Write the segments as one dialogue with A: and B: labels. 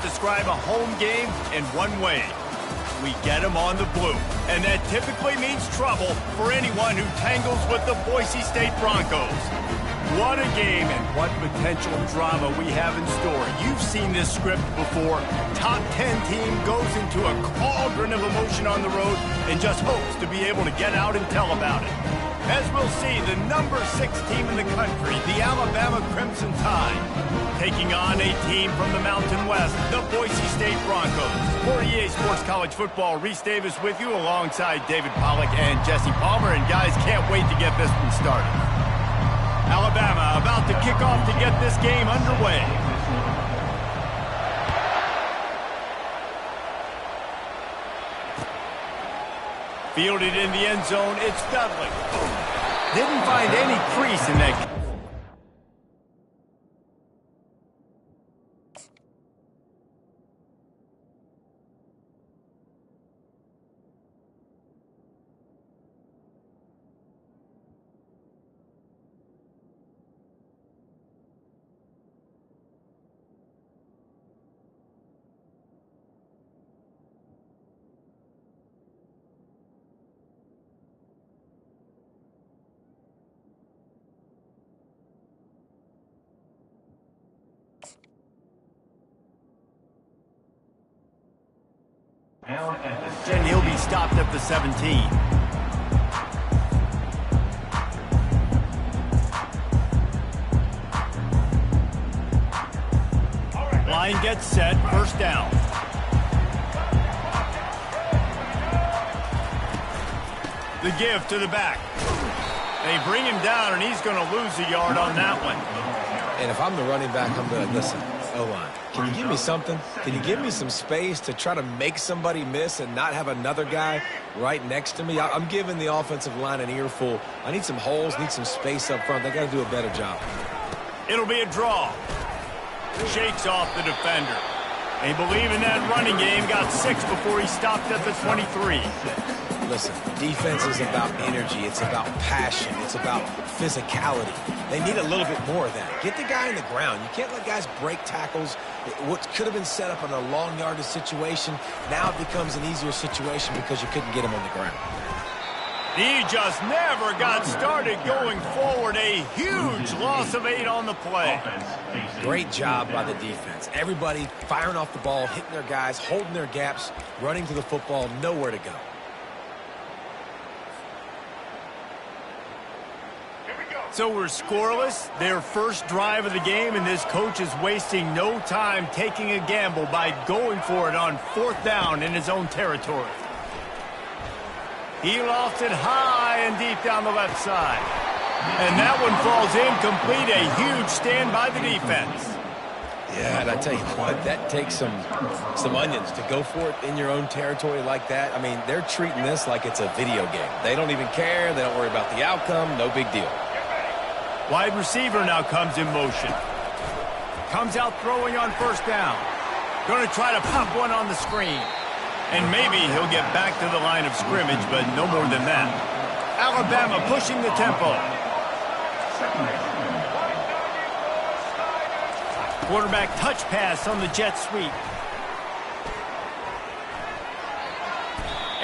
A: describe a home game in one way. We get them on the blue, and that typically means trouble for anyone who tangles with the Boise State Broncos. What a game and what potential drama we have in store. You've seen this script before. Top 10 team goes into a cauldron of emotion on the road and just hopes to be able to get out and tell about it. As we'll see, the number 6 team in the country, the Alabama Crimson Tide, taking on a team from the Mountain West, the Boise State Broncos. For EA Sports College Football, Reese Davis with you alongside David Pollack and Jesse Palmer. And guys, can't wait to get this one started. Alabama about to kick off to get this game underway. Fielded in the end zone, it's Dudley. Didn't find any crease in that. And he'll be stopped at the 17. Line gets set, first down. The give to the back. They bring him down, and he's going to lose a yard on that one.
B: And if I'm the running back, I'm going to listen. O-line, can you give me something? Can you give me some space to try to make somebody miss and not have another guy right next to me? I'm giving the offensive line an earful. I need some holes, need some space up front. They got to do a better job.
A: It'll be a draw. Shakes off the defender. They believe in that running game. Got 6 before he stopped at the 23.
B: Listen, defense is about energy. It's about passion. It's about physicality. They need a little bit more of that. Get the guy in the ground. You can't let guys break tackles. What could have been set up in a long yardage situation, now it becomes an easier situation because you couldn't get him on the ground.
A: He just never got started going forward. A huge loss of 8 on the play.
B: Great job by the defense. Everybody firing off the ball, hitting their guys, holding their gaps, running to the football, nowhere to go.
A: So we're scoreless, their first drive of the game, and this coach is wasting no time taking a gamble by going for it on 4th down in his own territory. He lofts it high and deep down the left side. And that one falls incomplete, a huge stand by the defense.
B: Yeah, and I tell you what, that takes some onions to go for it in your own territory like that. I mean, they're treating this like it's a video game. They don't even care. They don't worry about the outcome. No big deal.
A: Wide receiver now comes in motion. Comes out throwing on 1st down. Going to try to pop one on the screen. And maybe he'll get back to the line of scrimmage, but no more than that. Alabama pushing the tempo. Quarterback touch pass on the jet sweep.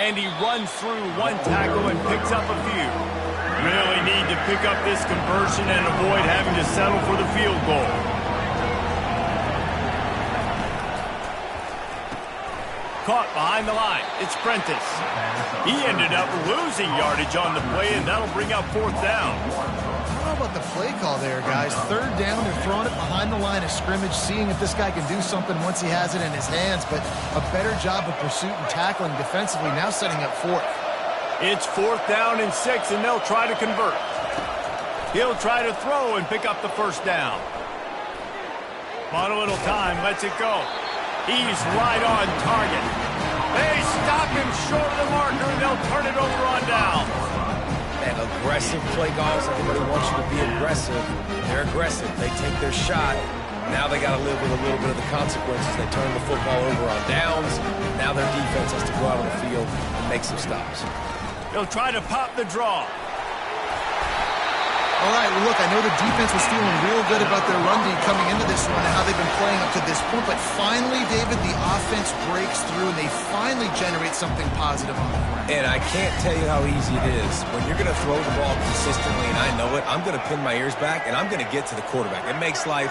A: And he runs through one tackle and picks up a few. Really need to pick up this conversion and avoid having to settle for the field goal. Caught behind the line. It's Prentice. He ended up losing yardage on the play, and that'll bring up 4th down.
C: I don't know about the play call there, guys. 3rd down, they're throwing it behind the line of scrimmage, seeing if this guy can do something once he has it in his hands, but a better job of pursuit and tackling defensively, now setting up 4th.
A: It's 4th down and 6, and they'll try to convert. He'll try to throw and pick up the 1st down. Bought a little time, lets it go. He's right on target. They stop him short of the marker, and they'll turn it over on down.
B: And aggressive play calls. Everybody wants you to be aggressive. They're aggressive. They take their shot. Now they got to live with a little bit of the consequences. They turn the football over on downs. Now their defense has to go out on the field and make some stops.
A: He'll try to pop the draw.
C: All right, well, look, I know the defense was feeling real good about their run D coming into this one and how they've been playing up to this point, but finally, David, the offense breaks through and they finally generate something positive on the ground.
B: And I can't tell you how easy it is. When you're going to throw the ball consistently, and I know it, I'm going to pin my ears back and I'm going to get to the quarterback. It makes life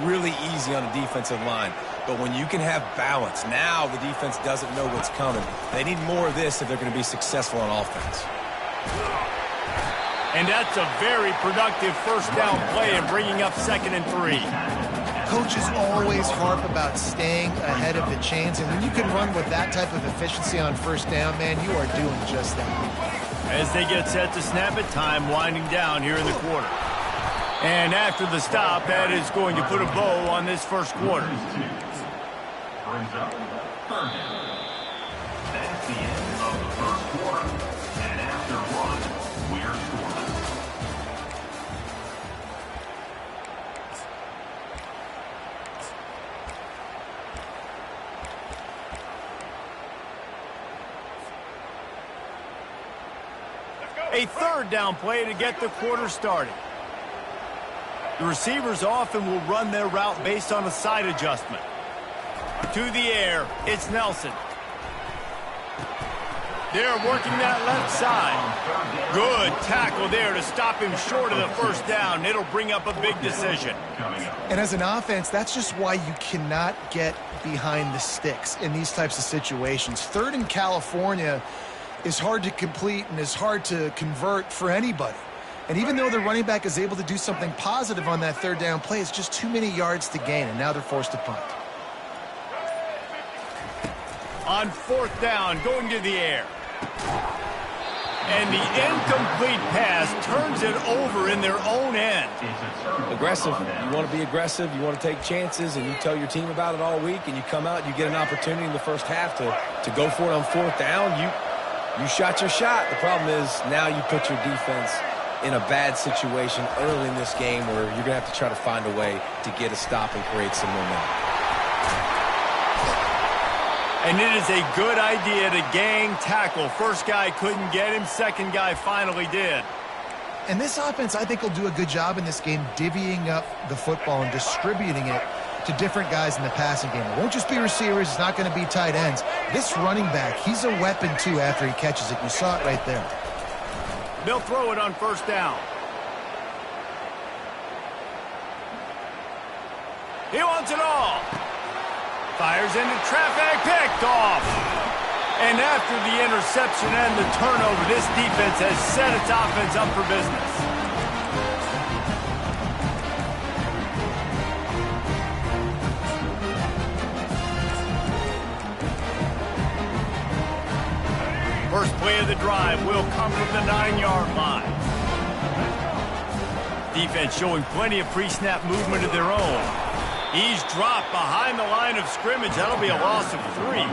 B: really easy on the defensive line. But when you can have balance, now the defense doesn't know what's coming. They need more of this if they're going to be successful on offense.
A: And that's a very productive first down play and bringing up 2nd and 3.
C: Coaches always harp about staying ahead of the chains, and when you can run with that type of efficiency on first down, man, you are doing just that.
A: As they get set to snap it, time winding down here in the quarter. And after the stop, that is going to put a bow on this first quarter.
D: Brings up 3rd down. That's the end of the first quarter. And after one, we're scoring.
A: A 3rd down play to get the quarter started. The receivers often will run their route based on a side adjustment. To the air, it's Nelson. They're working that left side. Good tackle there to stop him short of the first down. It'll bring up a big decision.
C: And as an offense, that's just why you cannot get behind the sticks in these types of situations. 3rd in California is hard to complete and is hard to convert for anybody. And even though the running back is able to do something positive on that 3rd down play, it's just too many yards to gain, and now they're forced to punt.
A: On 4th down, going to the air. And the incomplete pass turns it over in their own end.
B: Aggressive. You want to be aggressive. You want to take chances, and you tell your team about it all week, and you come out and you get an opportunity in the first half to go for it on 4th down. You shot your shot. The problem is now you put your defense in a bad situation early in this game where you're going to have to try to find a way to get a stop and create some momentum.
A: And it is a good idea to gang tackle. First guy couldn't get him. Second guy finally did.
C: And this offense, I think, will do a good job in this game divvying up the football and distributing it to different guys in the passing game. It won't just be receivers. It's not going to be tight ends. This running back, he's a weapon, too, after he catches it. You saw it right there.
A: They'll throw it on 1st down. He wants it all. Fires into traffic, picked off. And after the interception and the turnover, this defense has set its offense up for business. First play of the drive will come from the 9-yard line. Defense showing plenty of pre-snap movement of their own. He's dropped behind the line of scrimmage. That'll be a loss of 3.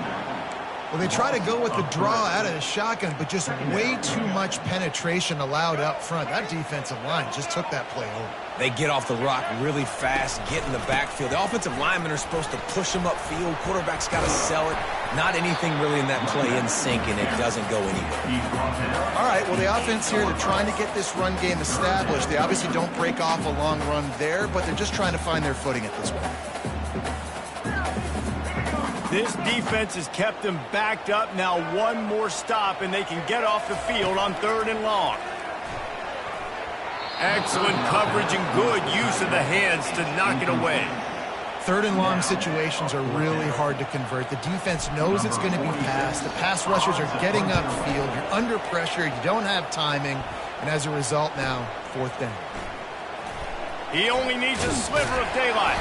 C: Well, they try to go with the draw out of the shotgun, but just way too much penetration allowed up front. That defensive line just took that play over.
B: They get off the rock really fast, get in the backfield. The offensive linemen are supposed to push them upfield. Quarterback's got to sell it. Not anything really in that play in sync, and it doesn't go anywhere.
C: All right, well, the offense here, they're trying to get this run game established. They obviously don't break off a long run there, but they're just trying to find their footing at this point.
A: This defense has kept them backed up. Now one more stop, and they can get off the field on 3rd and long. Excellent coverage and good use of the hands to knock it away.
C: 3rd and long situations are really hard to convert. The defense knows it's going to be passed. The pass rushers are getting upfield. You're under pressure. You don't have timing. And as a result now, 4th down.
A: He only needs a sliver of daylight.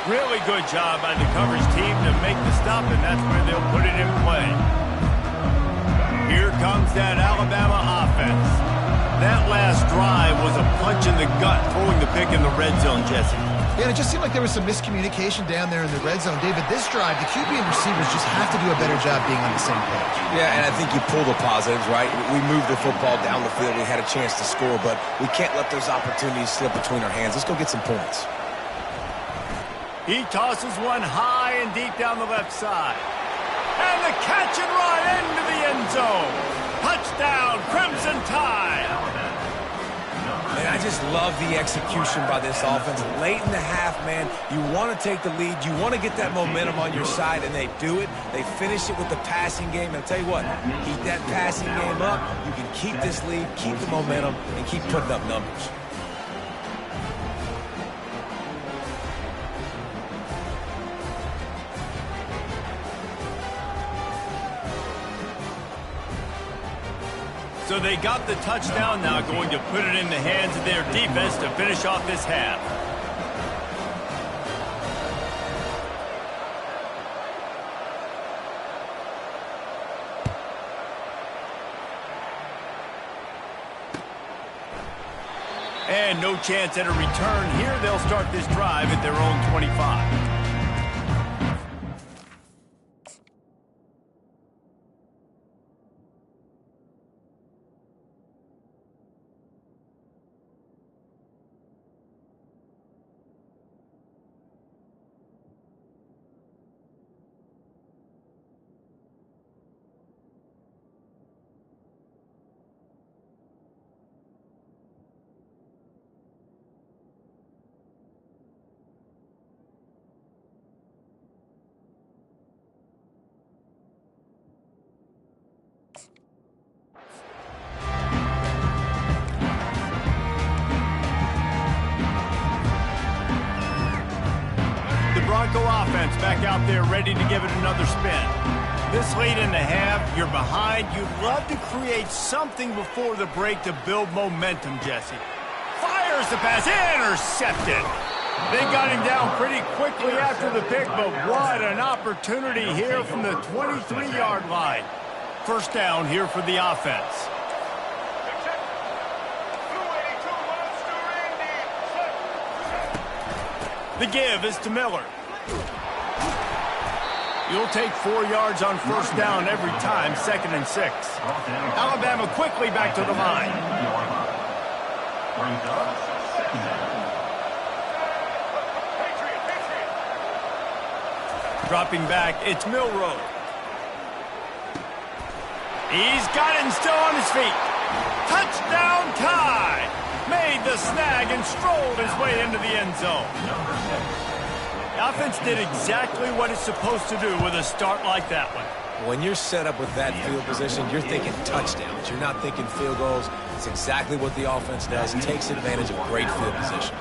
A: Really good job by the coverage team to make the stop, and that's where they'll put it in play. Here comes that Alabama offense. That last drive was a punch in the gut, throwing the pick in the red zone, Jesse.
C: Yeah, and it just seemed like there was some miscommunication down there in the red zone. David, this drive, the QB and receivers just have to do a better job being on the same page.
B: Yeah, and I think you pull the positives, right? We moved the football down the field. We had a chance to score, but we can't let those opportunities slip between our hands. Let's go get some points.
A: He tosses one high and deep down the left side. And the catch and run into the end zone. Touchdown, Crimson Tide.
B: And I just love the execution by this offense. Late in the half, man, you want to take the lead. You want to get that momentum on your side, and they do it. They finish it with the passing game. And I'll tell you what, keep that passing game up. You can keep this lead, keep the momentum, and keep putting up numbers.
A: So they got the touchdown, now going to put it in the hands of their defense to finish off this half. And no chance at a return here. They'll start this drive at their own 25. Bronco offense back out there ready to give it another spin. This late in the half, you're behind. You'd love to create something before the break to build momentum, Jesse. Fires the pass, intercepted. They got him down pretty quickly after the pick, but what an opportunity here from the 23-yard line. First down here for the offense. The give is to Miller. You'll take 4 yards on first down every time, 2nd and 6. Alabama quickly back to the line. Dropping back, it's Milroe. He's got it and still on his feet. Touchdown tie! Made the snag and strolled his way into the end zone. The offense did exactly what it's supposed to do with a start like that one.
B: When you're set up with that field position, you're thinking touchdowns. You're not thinking field goals. It's exactly what the offense does. It takes advantage of great field position.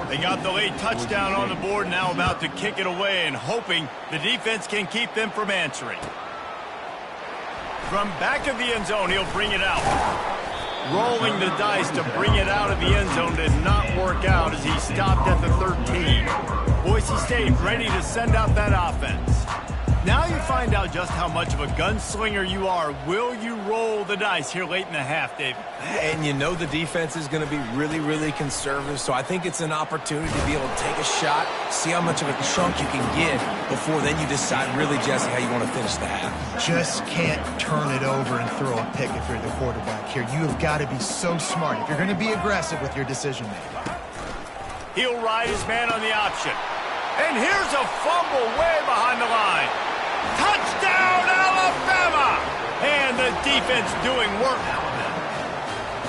A: They got the late touchdown on the board, now about to kick it away and hoping the defense can keep them from answering. From back of the end zone, he'll bring it out. Rolling the dice to bring it out of the end zone did not work out as he stopped at the 13. Boise State ready to send out that offense. Now you find out just how much of a gunslinger you are. Will you roll the dice here late in the half, David?
B: And you know the defense is going to be really, really conservative, so I think it's an opportunity to be able to take a shot, see how much of a chunk you can get before then you decide really, Jesse, how you want to finish the half.
C: Just can't turn it over and throw a pick if you're the quarterback here. You have got to be so smart if you're going to be aggressive with your decision-making.
A: He'll ride his man on the option. And here's a fumble way behind the line. Touchdown, Alabama! And the defense doing work.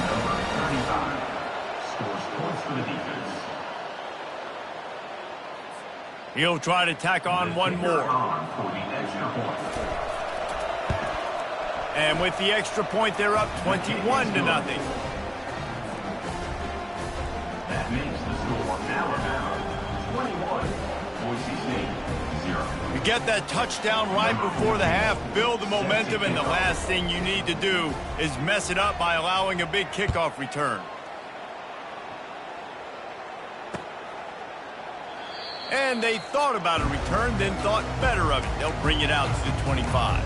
D: Number 35 scores points for the defense.
A: He'll try to tack on one more.
D: For the extra point.
A: And with the extra point, they're up 21-0.
D: That makes the score Alabama 21.
A: You get that touchdown right before the half, build the momentum, and the last thing you need to do is mess it up by allowing a big kickoff return. And they thought about a return, then thought better of it. They'll bring it out to the 25.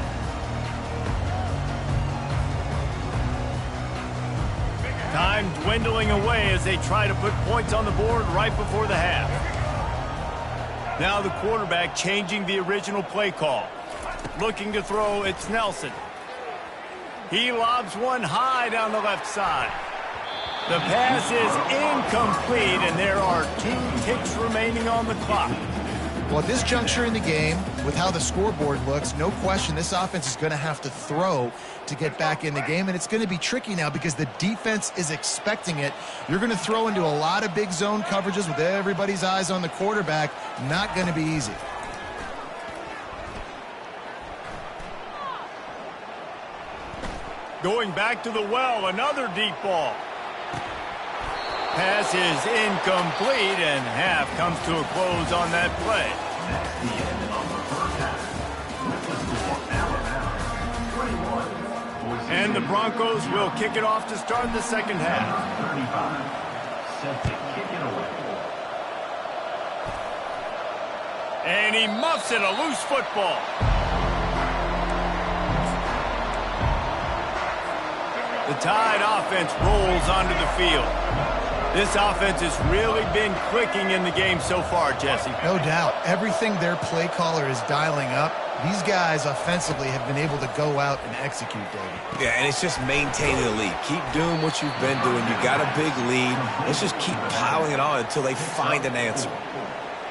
A: Time dwindling away as they try to put points on the board right before the half. Now the quarterback changing the original play call. Looking to throw, it's Nelson. He lobs one high down the left side. The pass is incomplete, and there are 2 ticks remaining on the clock.
C: Well, at this juncture in the game, with how the scoreboard looks, no question this offense is going to have to throw to get back in the game, and it's going to be tricky now because the defense is expecting it. You're going to throw into a lot of big zone coverages with everybody's eyes on the quarterback. Not going to be easy.
A: Going back to the well, another deep ball. Pass is incomplete, and half comes to a close on that play.
D: That's the end of the first half. With the score, Alabama 21.
A: And the Broncos will kick it off to start the second half.
D: 35. Set to kick it away.
A: And he muffs it, a loose football. The Tide offense rolls onto the field. This offense has really been clicking in the game so far, Jesse.
C: No doubt. Everything their play caller is dialing up, these guys offensively have been able to go out and execute, David.
B: Yeah, and it's just maintaining the lead. Keep doing what you've been doing. You got a big lead. Let's just keep piling it on until they find an answer.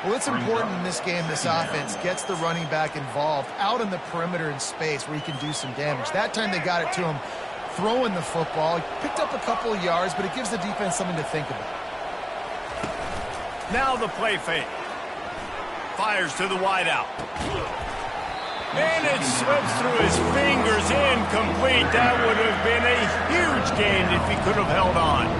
C: Well, it's important in this game this offense gets the running back involved out on the perimeter in space where he can do some damage. That time they got it to him throwing the football. He picked up a couple of yards, but it gives the defense something to think about.
A: Now the play fake. Fires to the wideout. And it slips through his fingers, incomplete. That would have been a huge gain if he could have held on.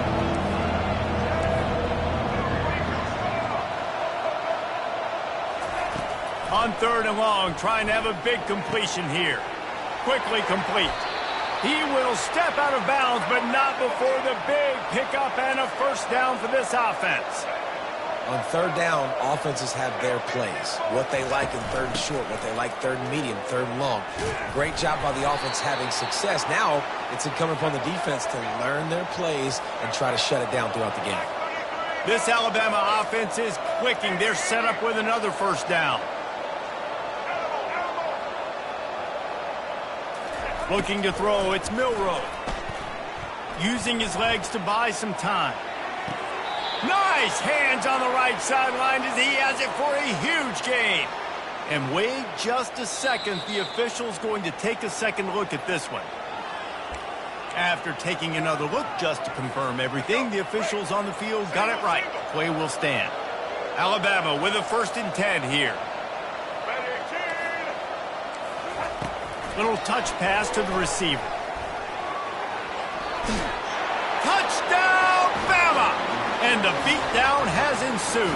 A: On 3rd and long, trying to have a big completion here. Quickly complete. He will step out of bounds, but not before the big pickup and a first down for this offense.
B: On 3rd down, offenses have their plays. What they like in 3rd and short, what they like 3rd and medium, 3rd and long. Great job by the offense having success. Now it's incumbent upon the defense to learn their plays and try to shut it down throughout the game.
A: This Alabama offense is clicking. They're set up with another first down. Looking to throw, it's Milroe. Using his legs to buy some time. Nice hands on the right sideline as he has it for a huge gain. And wait just a second, the official's going to take a second look at this one. After taking another look just to confirm everything, the officials on the field got it right. Play will stand. Alabama with a 1st and 10 here. Little touch pass to the receiver. Touchdown, Bama! And the beatdown has ensued.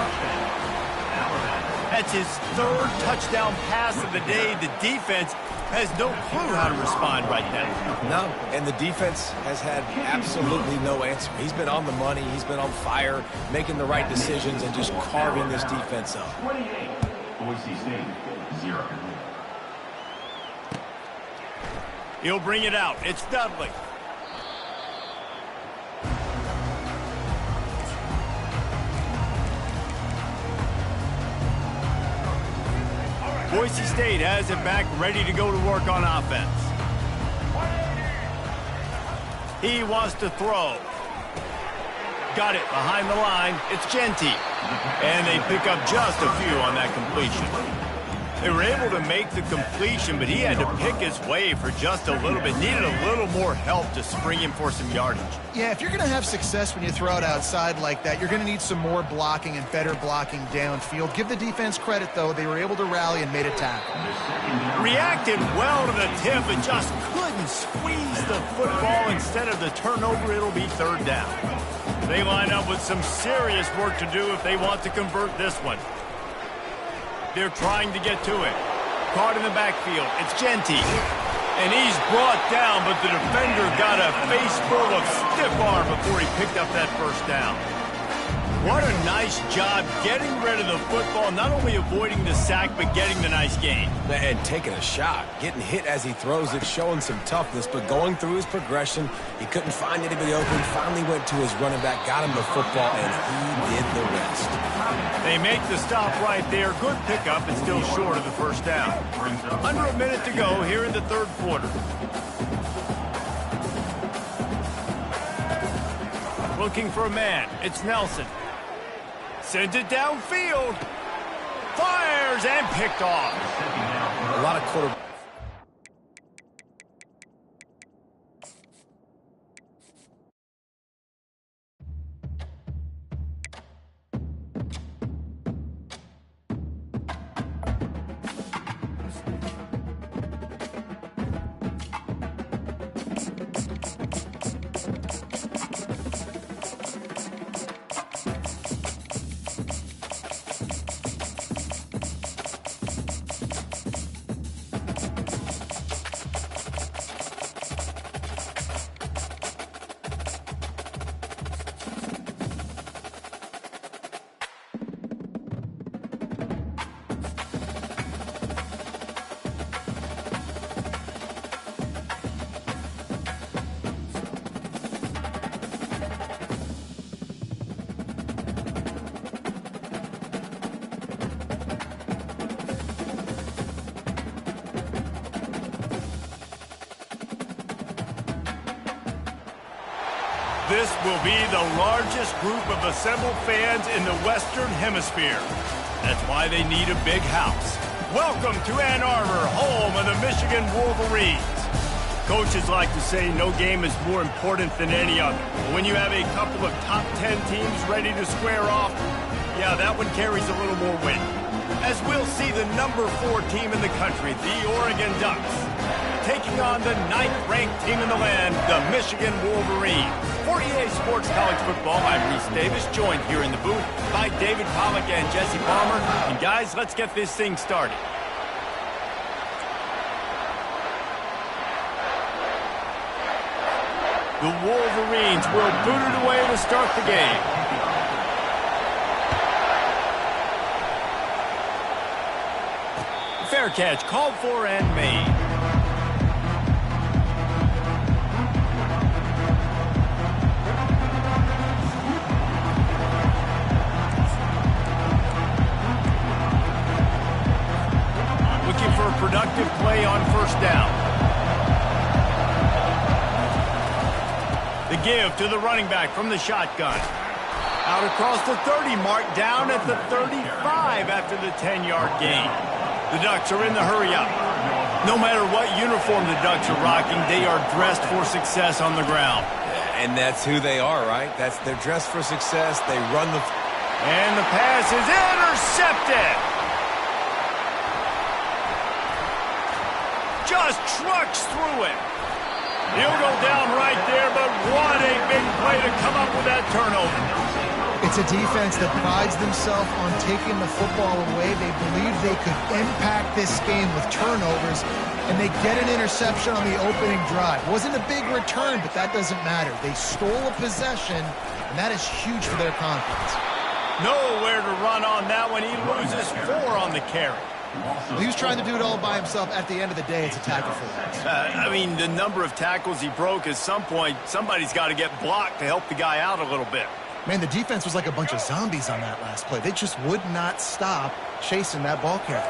A: That's his 3rd touchdown pass of the day. The defense has no clue how to respond right now.
B: No, and the defense has had absolutely no answer. He's been on the money. He's been on fire, making the right decisions and just carving this defense up.
D: 28. Boise State, 0.
A: He'll bring it out. It's Dudley. Boise State has it back, ready to go to work on offense. He wants to throw. Got it behind the line. It's Genty. And they pick up just a few on that completion. They were able to make the completion, but he had to pick his way for just a little bit. Needed a little more help to spring him for some yardage.
C: Yeah, if you're going to have success when you throw it outside like that, you're going to need some more blocking and better blocking downfield. Give the defense credit, though. They were able to rally and made a tackle.
A: Reacted well to the tip and just couldn't squeeze the football. Instead of the turnover, it'll be 3rd down. They line up with some serious work to do if they want to convert this one. They're trying to get to it. Caught in the backfield. It's Genty. And he's brought down, but the defender got a face full of stiff arm before he picked up that first down. What a nice job getting rid of the football, not only avoiding the sack, but getting the nice gain.
B: And taking a shot, getting hit as he throws it, showing some toughness, but going through his progression, he couldn't find anybody open, finally went to his running back, got him the football, and he did the rest.
A: They make the stop right there. Good pickup, and still short of the first down. Under a minute to go here in the 3rd quarter. Looking for a man. It's Nelson. Sends it downfield. Fires and picked off.
B: A lot of quarterbacks.
A: This will be the largest group of assembled fans in the Western Hemisphere. That's why they need a big house. Welcome to Ann Arbor, home of the Michigan Wolverines. Coaches like to say no game is more important than any other. When you have a couple of top 10 teams ready to square off, yeah, that one carries a little more weight. As we'll see the number 4 team in the country, the Oregon Ducks, taking on the 9th-ranked team in the land, the Michigan Wolverines. For EA Sports College Football, I'm Reese Davis, joined here in the booth by David Pollack and Jesse Palmer. And guys, let's get this thing started. The Wolverines will boot it away to start the game. Fair catch called for and made. Productive play on first down. The give to the running back from the shotgun. Out across the 30 mark, down at the 35 after the 10-yard gain. The Ducks are in the hurry-up. No matter what uniform the Ducks are rocking, they are dressed for success on the ground.
B: And that's who they are, right? They're dressed for success. They run the...
A: And the pass is intercepted. Just trucks through it. He'll go down right there, but what a big play to come up with that turnover.
C: It's a defense that prides themselves on taking the football away. They believe they could impact this game with turnovers, and they get an interception on the opening drive. Wasn't a big return, but that doesn't matter. They stole a possession, and that is huge for their confidence.
A: Nowhere to run on that one. He loses 4 on the carry.
C: He was trying to do it all by himself. At the end of the day, it's a tackle for loss.
A: I mean, the number of tackles he broke, at some point, somebody's got to get blocked to help the guy out a little bit.
C: Man, the defense was like a bunch of zombies on that last play. They just would not stop chasing that ball carrier.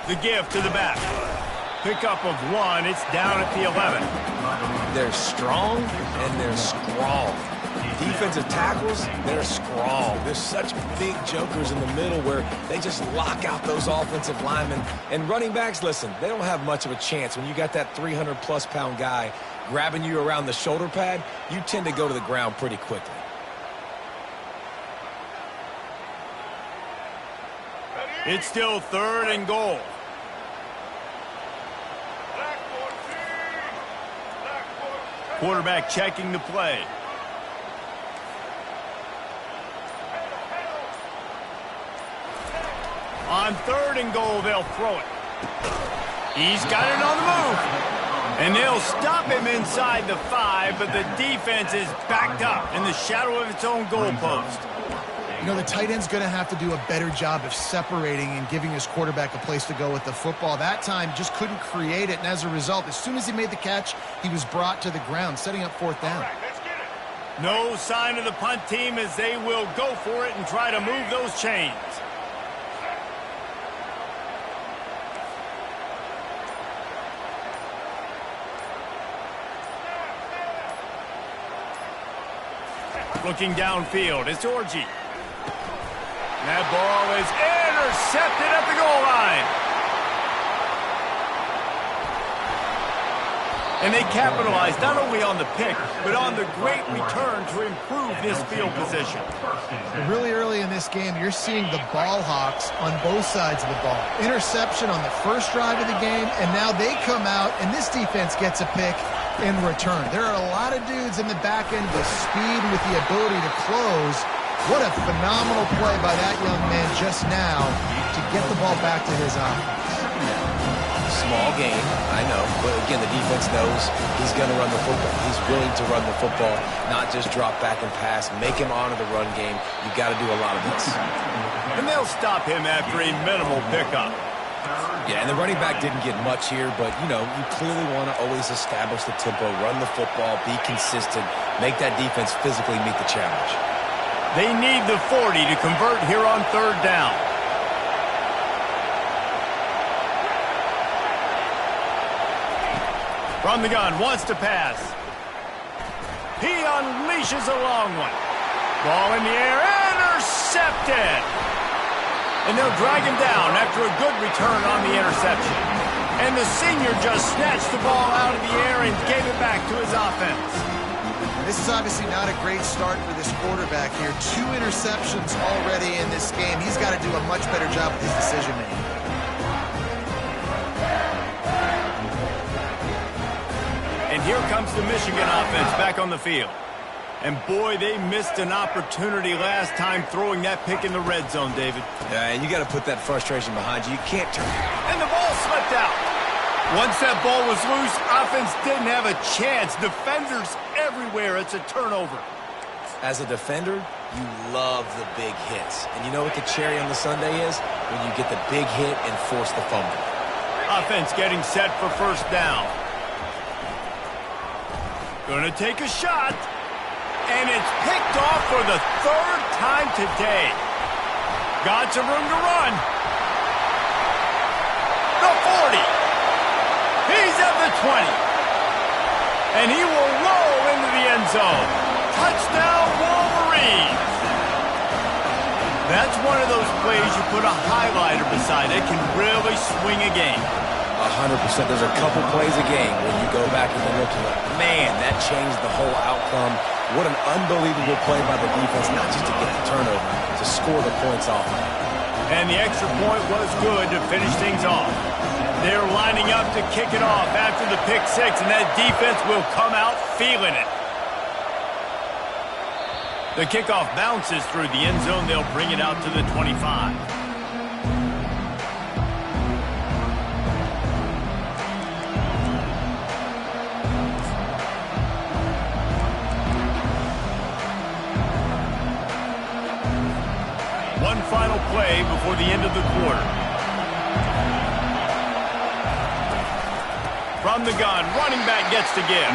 A: The give to the back. Pickup of 1. It's down at the 11.
B: They're strong and they're scrawl. Defensive tackles, they're scrawl. There's such big jokers in the middle where they just lock out those offensive linemen. And running backs, listen, they don't have much of a chance. When you got that 300-plus pound guy grabbing you around the shoulder pad, you tend to go to the ground pretty quickly.
A: It's still 3rd and goal. Quarterback checking the play. On 3rd and goal, they'll throw it. He's got it on the move. And they'll stop him inside the 5, but the defense is backed up in the shadow of its own goalpost.
C: You know, the tight end's going to have to do a better job of separating and giving his quarterback a place to go with the football. That time, just couldn't create it, and as a result, as soon as he made the catch, he was brought to the ground, setting up 4th down.
A: No sign of the punt team as they will go for it and try to move those chains. Looking downfield, it's Orji. That ball is intercepted at the goal line. And they capitalized not only on the pick, but on the great return to improve this field position.
C: Really early in this game, you're seeing the ball hawks on both sides of the ball. Interception on the first drive of the game, and now they come out, and this defense gets a pick in return. There are a lot of dudes in the back end with speed, with the ability to close. What a phenomenal play by that young man just now to get the ball back to his offense.
B: Small game, I know, but again, the defense knows he's going to run the football. He's willing to run the football, not just drop back and pass, make him honor the run game. You got to do a lot of this.
A: And they'll stop him after a minimal pickup.
B: Yeah, and the running back didn't get much here, but, you know, you clearly want to always establish the tempo, run the football, be consistent, make that defense physically meet the challenge.
A: They need the 40 to convert here on third down. From the gun, wants to pass. He unleashes a long one. Ball in the air, intercepted. And they'll drag him down after a good return on the interception. And the senior just snatched the ball out of the air and gave it back to his offense.
C: This is obviously not a great start for this quarterback here. 2 interceptions already in this game. He's got to do a much better job with his decision-making.
A: And here comes the Michigan offense back on the field. And boy, they missed an opportunity last time throwing that pick in the red zone, David.
B: Yeah, and you got to put that frustration behind you. You can't turn it.
A: And the ball slipped out. Once that ball was loose, offense didn't have a chance. Defenders everywhere. It's a turnover.
B: As a defender, you love the big hits. And you know what the cherry on the sundae is? When you get the big hit and force the fumble.
A: Offense getting set for first down. Gonna take a shot. And it's picked off for the 3rd time today. Got some room to run. The 40. He's at the 20. And he will roll into the end zone. Touchdown, Wolverines. That's one of those plays you put a highlighter beside it, can really swing a game.
B: 100%. There's a couple plays a game when you go back and you look at it. Man, that changed the whole outcome. What an unbelievable play by the defense, not just to get the turnover, to score the points off.
A: And the extra point was good to finish things off. They're lining up to kick it off after the pick 6, and that defense will come out feeling it. The kickoff bounces through the end zone. They'll bring it out to the 25. One final play before the end of the quarter. From the gun, running back gets to give.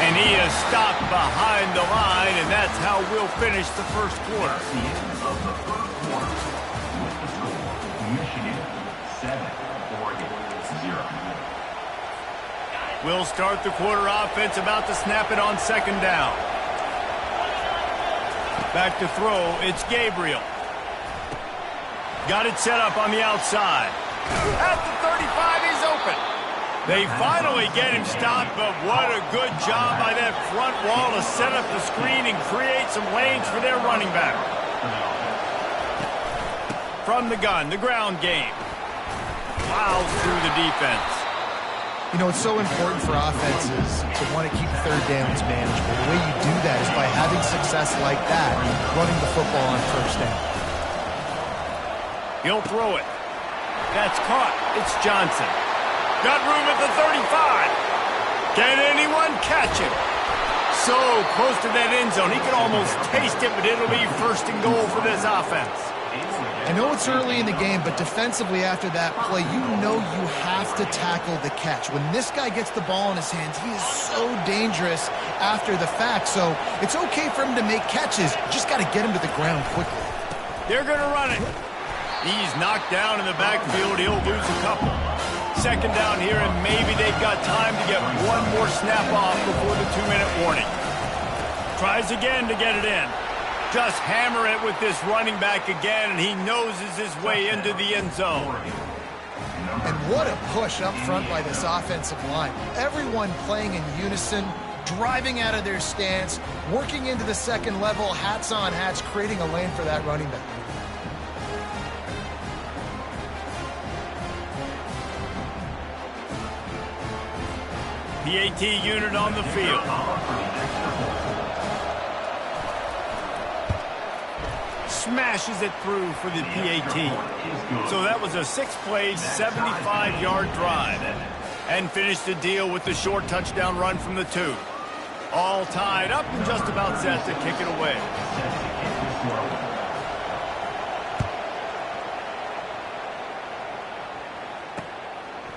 A: And he is stopped behind the line, and that's how we'll finish the first quarter.
D: The end of the first quarter with the score, Michigan 7, Oregon 0.
A: We'll start the quarter offense, about to snap it on second down. Back to throw, it's Gabriel. Got it set up on the outside. At the 35, he's open. They finally get him stopped, but what a good job by that front wall to set up the screen and create some lanes for their running back. From the gun, the ground game. Plows through the defense.
C: You know, it's so important for offenses to want to keep third downs manageable. The way you do that is by having success like that, running the football on first down.
A: He'll throw it. That's caught. It's Johnson. Got room at the 35. Can anyone catch him? So close to that end zone. He could almost taste it, but it'll be first and goal for this offense.
C: I know it's early in the game, but defensively after that play, you know you have to tackle the catch. When this guy gets the ball in his hands, he is so dangerous after the fact. So it's okay for him to make catches. Just got to get him to the ground quickly.
A: They're going to run it. He's knocked down in the backfield. He'll lose a couple. Second down here, and maybe they've got time to get one more snap off before the 2-minute warning. Tries again to get it in. Just hammer it with this running back again, and he noses his way into the end zone.
C: And what a push up front by this offensive line. Everyone playing in unison, driving out of their stance, working into the second level, hats on hats, creating a lane for that running back.
A: PAT unit on the field. Smashes it through for the PAT. So that was a 6-play, 75-yard drive. And finished the deal with the short touchdown run from the 2. All tied up and just about set to kick it away.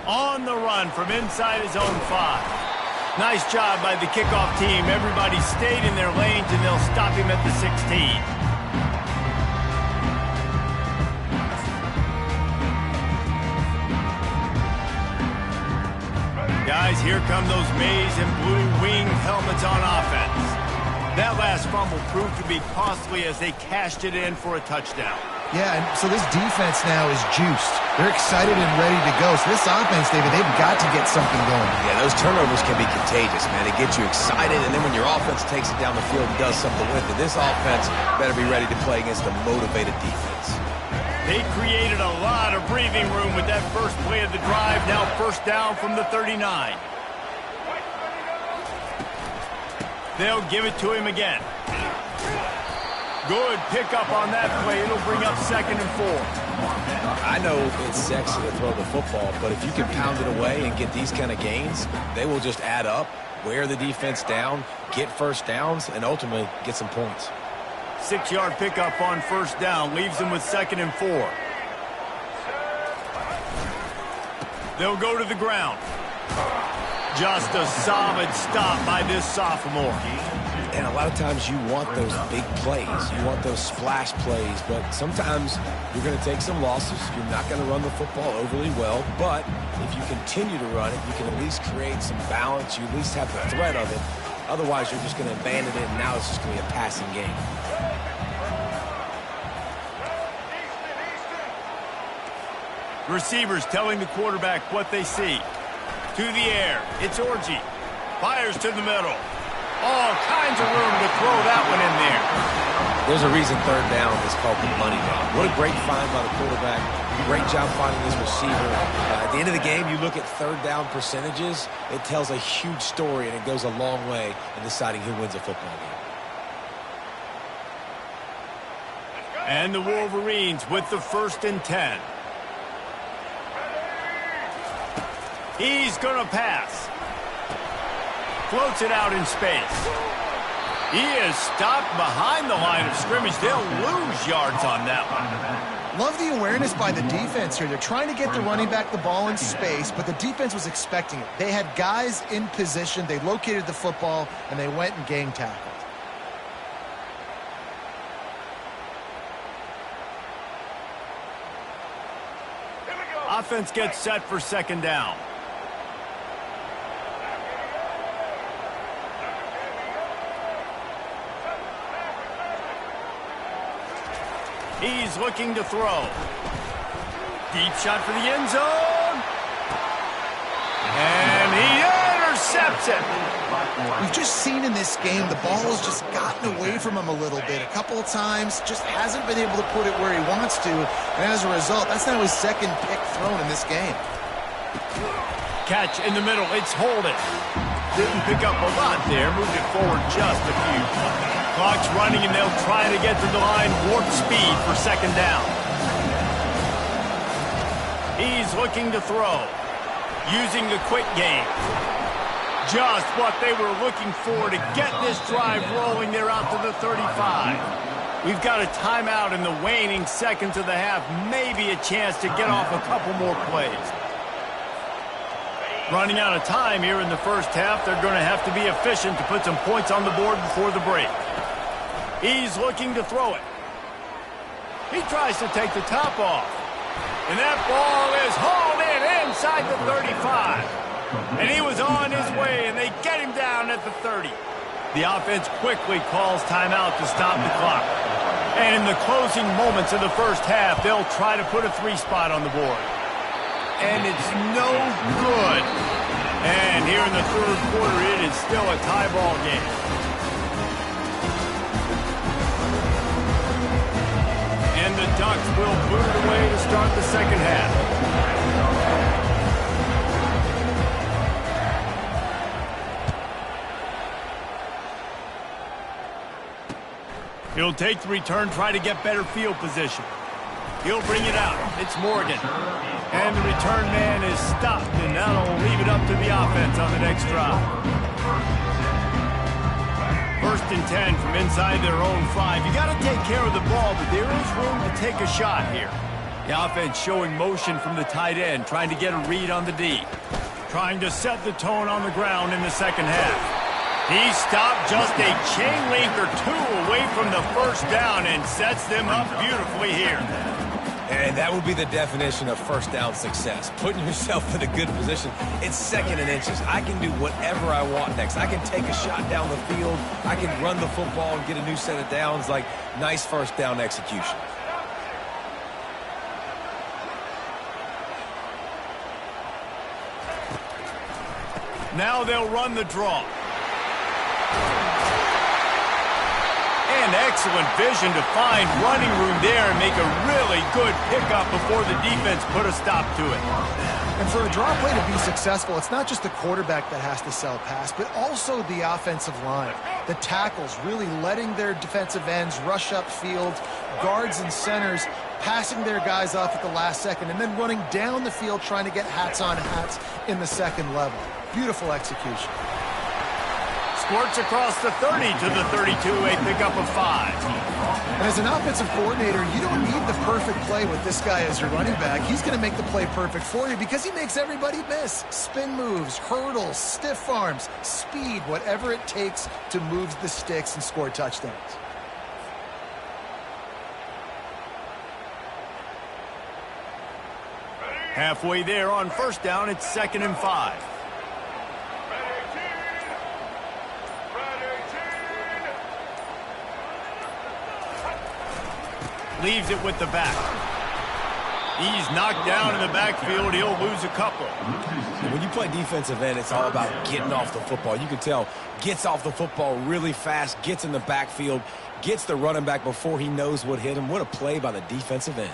A: On the run from inside his own 5. Nice job by the kickoff team. Everybody stayed in their lanes, and they'll stop him at the 16. Guys, here come those maize and blue winged helmets on offense. That last fumble proved to be costly as they cashed it in for a touchdown.
C: Yeah, and so this defense now is juiced. They're excited and ready to go. So this offense, David, they've got to get something going.
B: Yeah, those turnovers can be contagious, man. It gets you excited, and then when your offense takes it down the field and does something with it, this offense better be ready to play against a motivated defense.
A: They created a lot of breathing room with that first play of the drive. Now first down from the 39. They'll give it to him again. Good pickup on that play. It'll bring up 2nd and 4.
B: I know it's sexy to throw the football, but if you can pound it away and get these kind of gains, they will just add up, wear the defense down, get first downs, and ultimately get some points.
A: 6-yard pickup on first down leaves them with 2nd and 4. They'll go to the ground. Just a solid stop by this sophomore.
B: And a lot of times you want those big plays. You want those splash plays, but sometimes you're going to take some losses. You're not going to run the football overly well, but if you continue to run it, you can at least create some balance. You at least have the threat of it. Otherwise, you're just going to abandon it, and now it's just going to be a passing game.
A: Receivers telling the quarterback what they see. To the air. It's Orji. Fires to the middle. All kinds of room to throw that one in there.
B: There's a reason third down is called the money down. What a great find by the quarterback. Great job finding this receiver. At the end of the game, you look at third down percentages. It tells a huge story, and it goes a long way in deciding who wins a football game.
A: And the Wolverines with the 1st and 10. He's going to pass. Floats it out in space. He is stopped behind the line of scrimmage. They'll lose yards on that one.
C: Love the awareness by the defense here. They're trying to get the running back the ball in space, but the defense was expecting it. They had guys in position. They located the football, and they went and gang tackled.
A: Offense gets set for 2nd down. He's looking to throw. Deep shot for the end zone. And he intercepts it.
C: We've just seen in this game the ball has just gotten away from him a little bit. A couple of times, just hasn't been able to put it where he wants to. And as a result, that's now his 2nd pick thrown in this game.
A: Catch in the middle. It's Holden. Didn't pick up a lot there. Moved it forward just a few. Clock's running, and they'll try to get to the line. Warp speed for 2nd down. He's looking to throw. Using the quick game. Just what they were looking for to get this drive rolling. They're out to the 35. We've got a timeout in the waning seconds of the half. Maybe a chance to get off a couple more plays. Running out of time here in the first half. They're going to have to be efficient to put some points on the board before the break. He's looking to throw it. He tries to take the top off. And that ball is hauled in inside the 35. And he was on his way, and they get him down at the 30. The offense quickly calls timeout to stop the clock. And in the closing moments of the first half, they'll try to put a 3-spot on the board. And it's no good. And here in the third quarter, it is still a tie ball game. And the Ducks will boot it away to start the second half. He'll take the return, try to get better field position. He'll bring it out. It's Morgan. And the return man is stopped, and that'll leave it up to the offense on the next drive. 1st and 10 from inside their own 5. You got to take care of the ball, but there is room to take a shot here. The offense showing motion from the tight end, trying to get a read on the D. Trying to set the tone on the ground in the second half. He stopped just a chain link or 2 away from the first down and sets them up beautifully here.
B: And that would be the definition of first down success. Putting yourself in a good position. It's 2nd and inches. I can do whatever I want next. I can take a shot down the field. I can run the football and get a new set of downs. Like, nice first down execution.
A: Now they'll run the draw. And excellent vision to find running room there and make a really good pickup before the defense put a stop to it.
C: And for a draw play to be successful, it's not just the quarterback that has to sell pass, but also the offensive line. The tackles really letting their defensive ends rush upfield, guards and centers passing their guys off at the last second, and then running down the field trying to get hats on hats in the second level. Beautiful execution.
A: Squirts across the 30 to the 32, a pickup of 5.
C: And as an offensive coordinator, you don't need the perfect play with this guy as your running back. He's going to make the play perfect for you because he makes everybody miss. Spin moves, hurdles, stiff arms, speed, whatever it takes to move the sticks and score touchdowns.
A: Halfway there on first down, it's 2nd and 5. Leaves it with the back. He's knocked down in the backfield. He'll lose a couple.
B: When you play defensive end, it's all about getting off the football. You can tell, gets off the football really fast, gets in the backfield, gets the running back before he knows what hit him. What a play by the defensive end.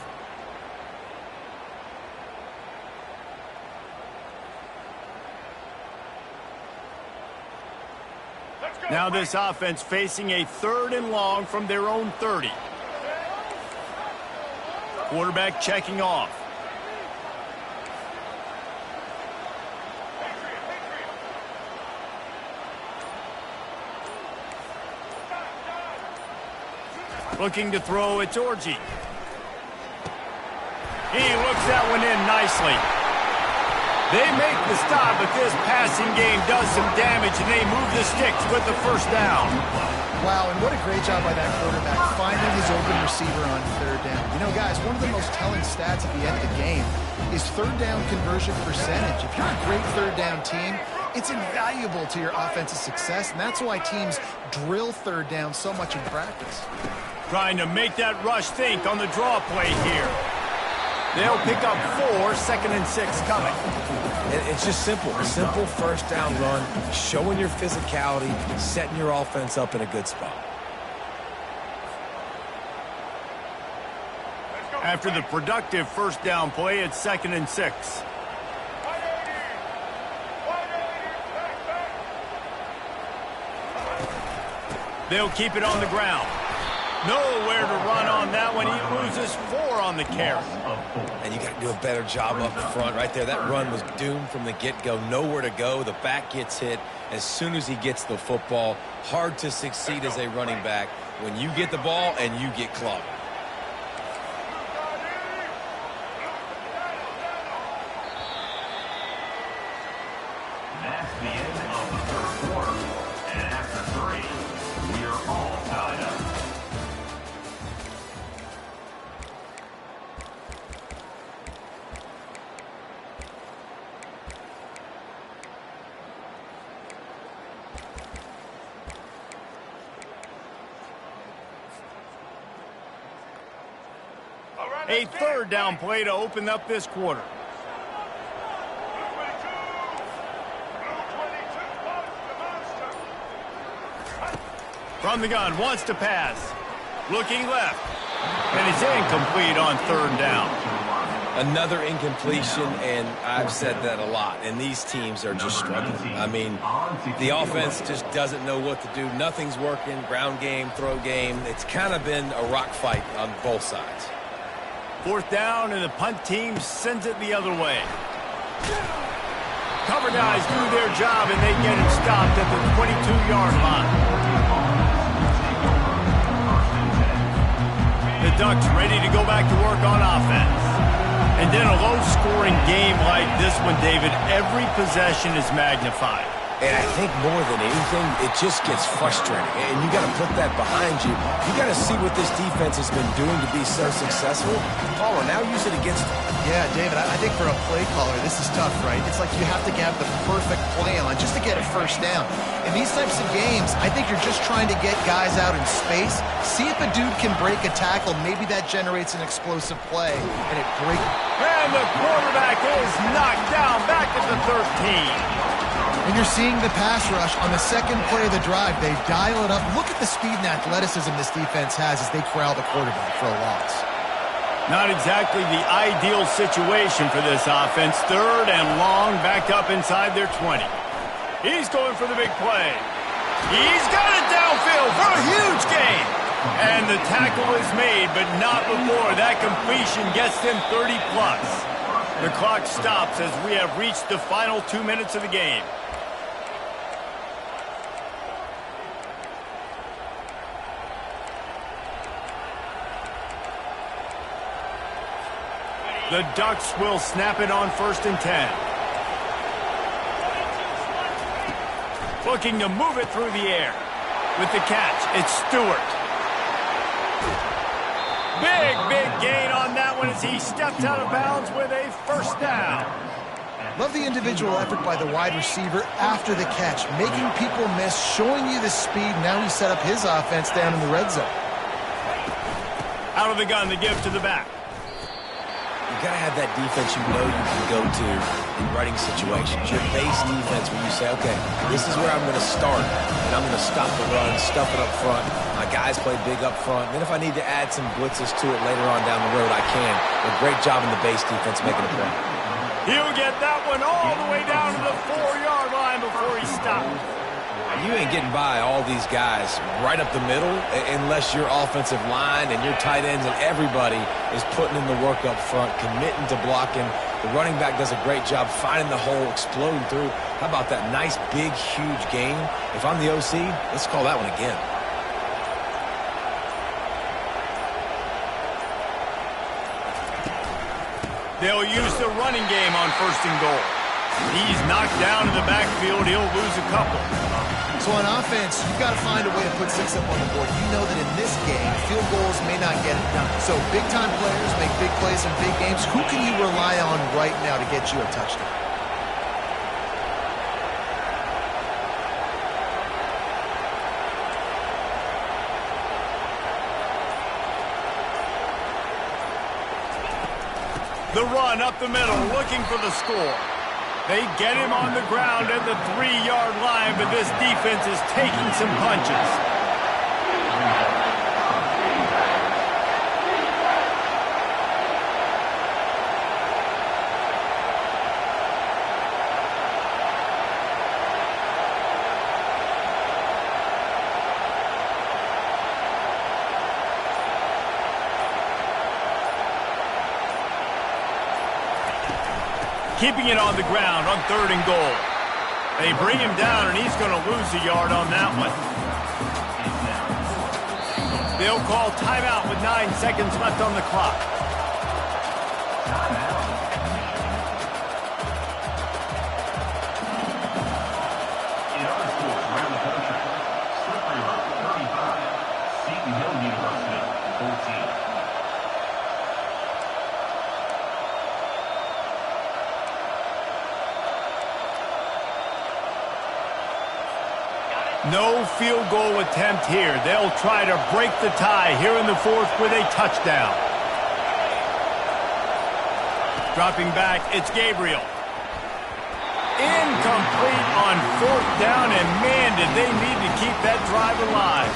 A: Now this offense facing a 3rd and long from their own 30. Quarterback checking off. Looking to throw, it's Orji. He looks that one in nicely. They make the stop, but this passing game does some damage, and they move the sticks with the first down.
C: Wow, and what a great job by that quarterback finding his open receiver on 3rd down. You know, guys, one of the most telling stats at the end of the game is 3rd down conversion percentage. If you're a great 3rd down team, it's invaluable to your offensive success, and that's why teams drill 3rd down so much in practice.
A: Trying to make that rush think on the draw play here. They'll pick up 4, 2nd and 6 coming.
B: It's just simple. A simple first down run, showing your physicality, setting your offense up in a good spot.
A: After the productive first down play, it's 2nd and 6. They'll keep it on the ground. Nowhere to run on that one. He loses 4 on the carry.
B: And you got to do a better job up front right there. That run was doomed from the get-go. Nowhere to go. The back gets hit as soon as he gets the football. Hard to succeed as a running back when you get the ball and you get clogged.
D: That's the end of the 3rd quarter. And after 3, we are all tied up.
A: A third down play to open up this quarter. From the gun, wants to pass. Looking left. And it's incomplete on third down.
B: Another incompletion, and I've said that a lot, and these teams are just struggling. I mean, the offense just doesn't know what to do. Nothing's working, ground game, throw game. It's kind of been a rock fight on both sides.
A: Fourth down, and the punt team sends it the other way. Cover guys do their job, and they get it stopped at the 22-yard line. The Ducks ready to go back to work on offense. And in a low-scoring game like this one, David, every possession is magnified.
B: And I think more than anything, it just gets frustrating. And you got to put that behind you. You got to see what this defense has been doing to be so successful. Paula, now use it against them.
C: Yeah, David, I think for a play caller, this is tough, right? It's like you have to have the perfect play on just to get a first down. In these types of games, I think you're just trying to get guys out in space, see if a dude can break a tackle. Maybe that generates an explosive play, and it breaks.
A: And the quarterback is knocked down back at the 13.
C: And you're seeing the pass rush on the second play of the drive. They dial it up. Look at the speed and athleticism this defense has as they corral the quarterback for a loss.
A: Not exactly the ideal situation for this offense. Third and long, backed up inside their 20. He's going for the big play. He's got it downfield for a huge gain. And the tackle is made, but not before that completion gets them 30-plus. The clock stops as we have reached the final 2 minutes of the game. The Ducks will snap it on 1st and 10. Looking to move it through the air. With the catch, it's Stewart. Big gain on that one as he steps out of bounds with a first down.
C: Love the individual effort by the wide receiver after the catch, making people miss, showing you the speed. Now he set up his offense down in the red zone.
A: Out of the gun, the give to the back.
B: You got to have that defense you know you can go to in running situations. Your base defense where you say, okay, this is where I'm going to start, and I'm going to stop the run, stuff it up front. My guys play big up front. And then if I need to add some blitzes to it later on down the road, I can. A great job in the base defense making a play.
A: He'll get that one all the way down to the 4-yard line before he stops.
B: You ain't getting by all these guys right up the middle unless your offensive line and your tight ends and everybody is putting in the work up front, committing to blocking. The running back does a great job finding the hole, exploding through. How about that nice, big, huge gain? If I'm the OC, let's call that one again.
A: They'll use the running game on 1st and goal. He's knocked down in the backfield. He'll lose a couple.
C: So on offense, you've got to find a way to put 6 up on the board. You know that in this game, field goals may not get it done. So big-time players make big plays in big games. Who can you rely on right now to get you a touchdown?
A: The run up the middle, looking for the score. They get him on the ground at the 3-yard line, but this defense is taking some punches. Keeping it on the ground on 3rd and goal. They bring him down, and he's going to lose a yard on that one. They'll call timeout with 9 seconds left on the clock.
D: In other sports around the country, Slippery Rock 35, Seton Hill University 14.
A: No field goal attempt here. They'll try to break the tie here in the 4th with a touchdown. Dropping back, it's Gabriel. Incomplete on 4th down, and man, did they need to keep that drive alive.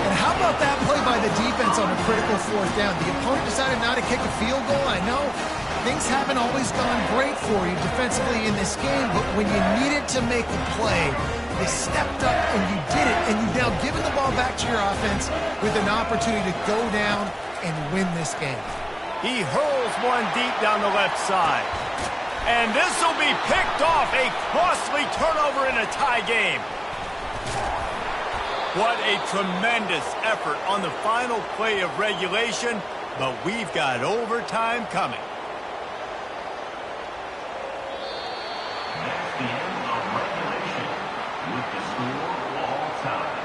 C: And how about that play by the defense on a critical 4th down? The opponent decided not to kick a field goal. I know things haven't always gone great for you defensively in this game, but when you needed to make a play, you stepped up and you did it, and you've now given the ball back to your offense with an opportunity to go down and win this game.
A: He hurls one deep down the left side. And this will be picked off, a costly turnover in a tie game. What a tremendous effort on the final play of regulation, but we've got overtime coming.
D: That's the end of regulation with the score all time.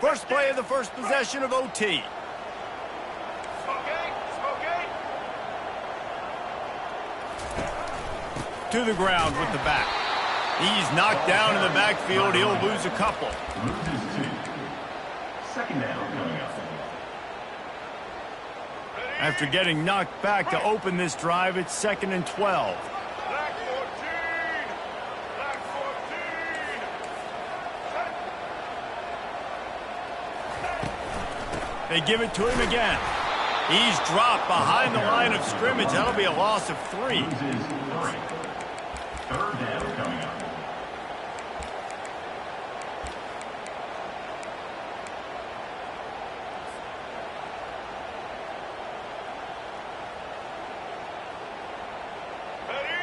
A: First play of the first possession of OT. To the ground with the back. He's knocked down in the backfield. He'll lose a couple.
D: Loses 2. Second down coming up.
A: After getting knocked back to open this drive, it's 2nd and 12. They give it to him again. He's dropped behind the line of scrimmage. That'll be a loss of 3.
D: Loses 3. Third down coming up.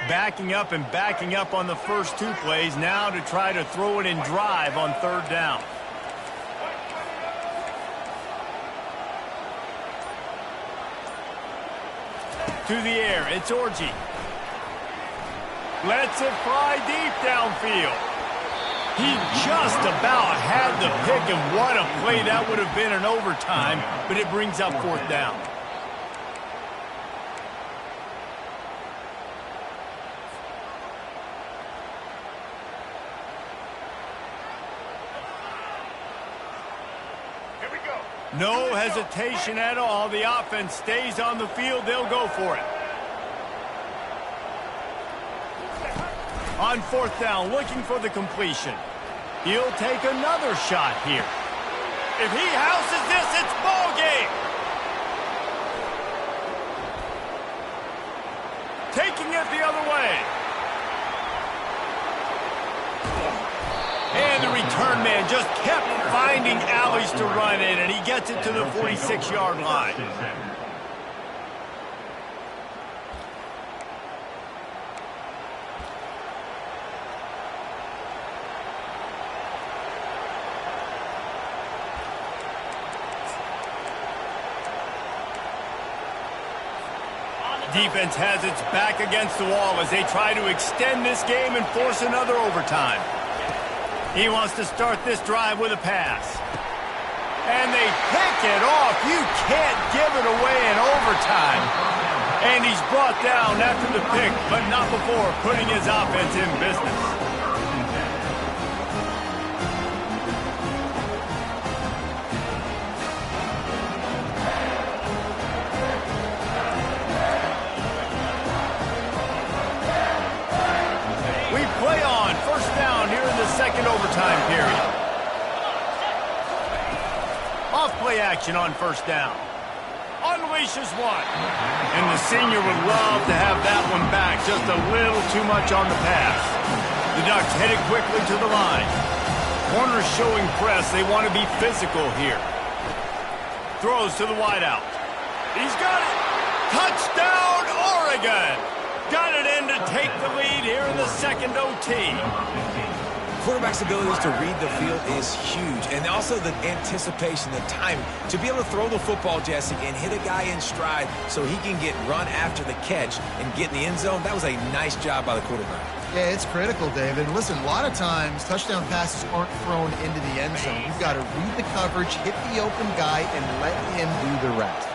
A: Backing up on the first 2 plays now to try to throw it in drive on 3rd down. To the air, it's Orji. Lets it fly deep downfield. He just about had the pick, and what a play that would have been in overtime, but it brings up 4th down. No hesitation at all. The offense stays on the field. They'll go for it. On 4th down, looking for the completion. He'll take another shot here. If he houses this, it's ball game. Taking it the other way. And the return man just kept finding alleys to run in, and he gets it to the 46-yard line. Defense has its back against the wall as they try to extend this game and force another overtime. He wants to start this drive with a pass. And they pick it off. You can't give it away in overtime. And he's brought down after the pick, but not before putting his offense in business. Second overtime period. Off play action on 1st down. Unleashes one. And the senior would love to have that one back. Just a little too much on the pass. The Ducks headed quickly to the line. Corners showing press. They want to be physical here. Throws to the wideout. He's got it. Touchdown, Oregon. Got it in to take the lead here in the second OT.
B: Quarterback's abilities to read the field is huge, and also the anticipation, the timing. To be able to throw the football, Jesse, and hit a guy in stride so he can get run after the catch and get in the end zone, that was a nice job by the quarterback.
C: Yeah, it's critical, David. And listen, a lot of times touchdown passes aren't thrown into the end zone. You've got to read the coverage, hit the open guy, and let him do the rest.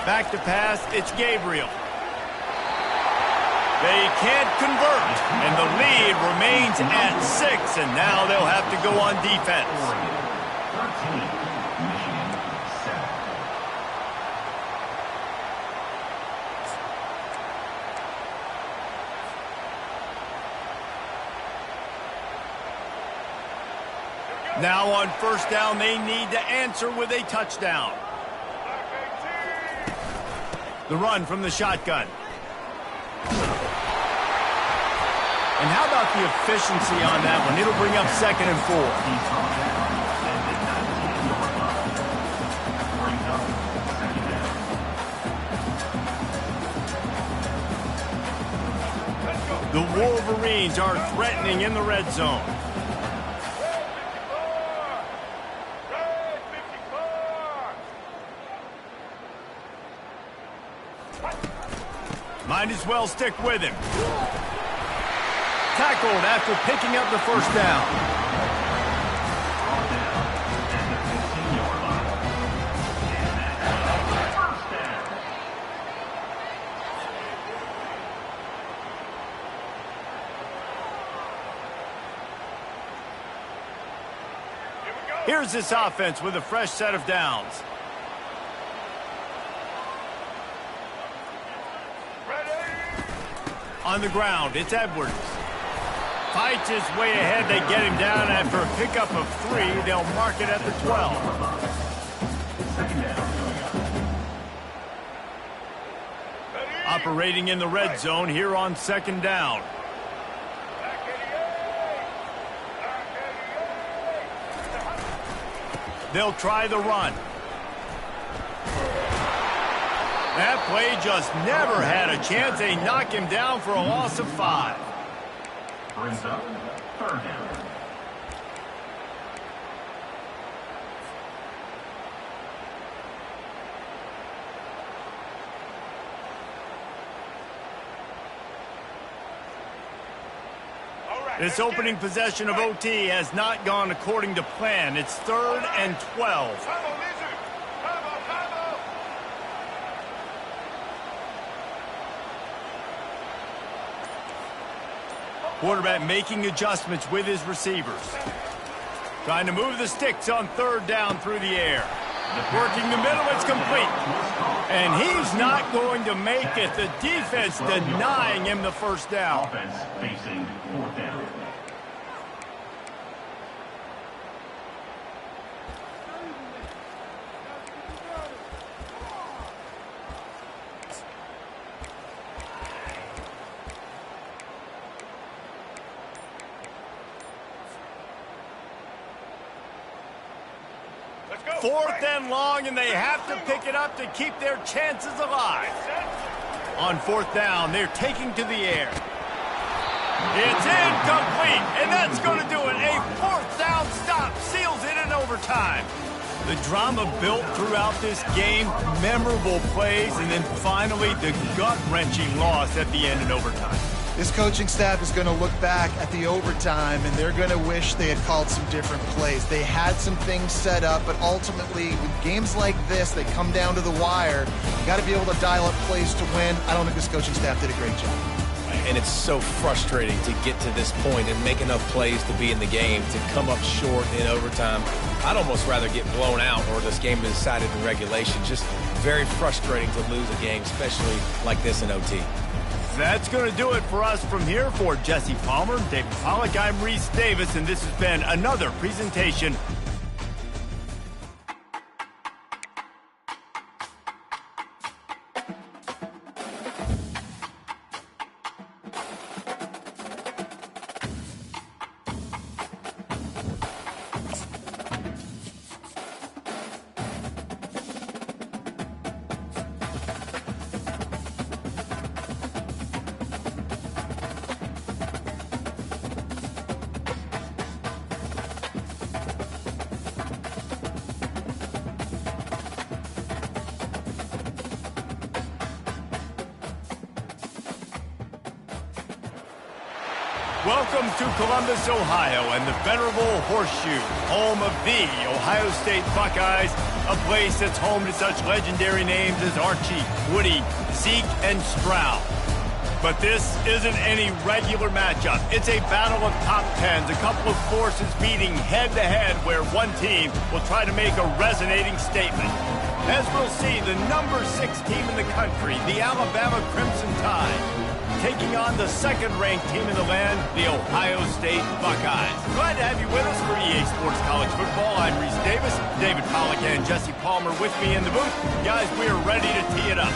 A: Back to pass, it's Gabriel. They can't convert, and the lead remains at 6, and now they'll have to go on defense. Now on first down, they need to answer with a touchdown. The run from the shotgun. And how about the efficiency on that one? It'll bring up 2nd and 4. The Wolverines are threatening in the red zone. Might as well stick with him. Tackled after picking up the first down. Here's this offense with a fresh set of downs. On the ground, it's Edwards. Fights his way ahead. They get him down after a pickup of 3. They'll mark it at the 12. Operating in the red zone here on 2nd down. They'll try the run. That play just never had a chance. They knock him down for a loss of 5.
D: Brings up 3rd down.
A: This opening possession of OT has not gone according to plan. It's 3rd and 12. Quarterback making adjustments with his receivers. Trying to move the sticks on 3rd down through the air. Working the middle, it's complete. And he's not going to make it. The defense denying him the first down.
D: Offense facing 4th down.
A: Fourth and long, and they have to pick it up to keep their chances alive. On 4th down, they're taking to the air. It's incomplete, and that's going to do it. A 4th down stop seals it in overtime. The drama built throughout this game, memorable plays, and then finally the gut-wrenching loss at the end in overtime.
C: This coaching staff is going to look back at the overtime, and they're going to wish they had called some different plays. They had some things set up, but ultimately, with games like this, they come down to the wire. You got to be able to dial up plays to win. I don't think this coaching staff did a great job.
B: And it's so frustrating to get to this point and make enough plays to be in the game, to come up short in overtime. I'd almost rather get blown out or this game is decided in regulation. Just very frustrating to lose a game, especially like this in OT.
A: That's going to do it for us from here. For Jesse Palmer, David Pollack, I'm Reese Davis, and this has been another presentation Welcome to Columbus, Ohio, and the venerable Horseshoe, home of the Ohio State Buckeyes, a place that's home to such legendary names as Archie, Woody, Zeke, and Stroud. But this isn't any regular matchup. It's a battle of top tens, a couple of forces meeting head-to-head where one team will try to make a resonating statement. As we'll see, the number 6 team in the country, the Alabama Crimson Tide, taking on the second-ranked team in the land, the Ohio State Buckeyes. Glad to have you with us for EA Sports College Football. I'm Reese Davis, David Pollack and Jesse Palmer with me in the booth. Guys, we are ready to tee it up.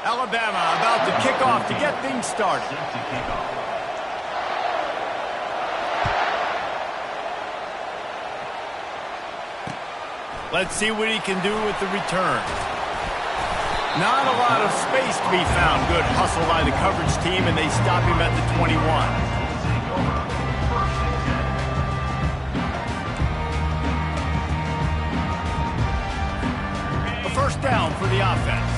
A: Alabama about to kick off to get things started. Let's see what he can do with the return. Not a lot of space to be found. Good hustle by the coverage team, and they stop him at the 21. A first down for the offense.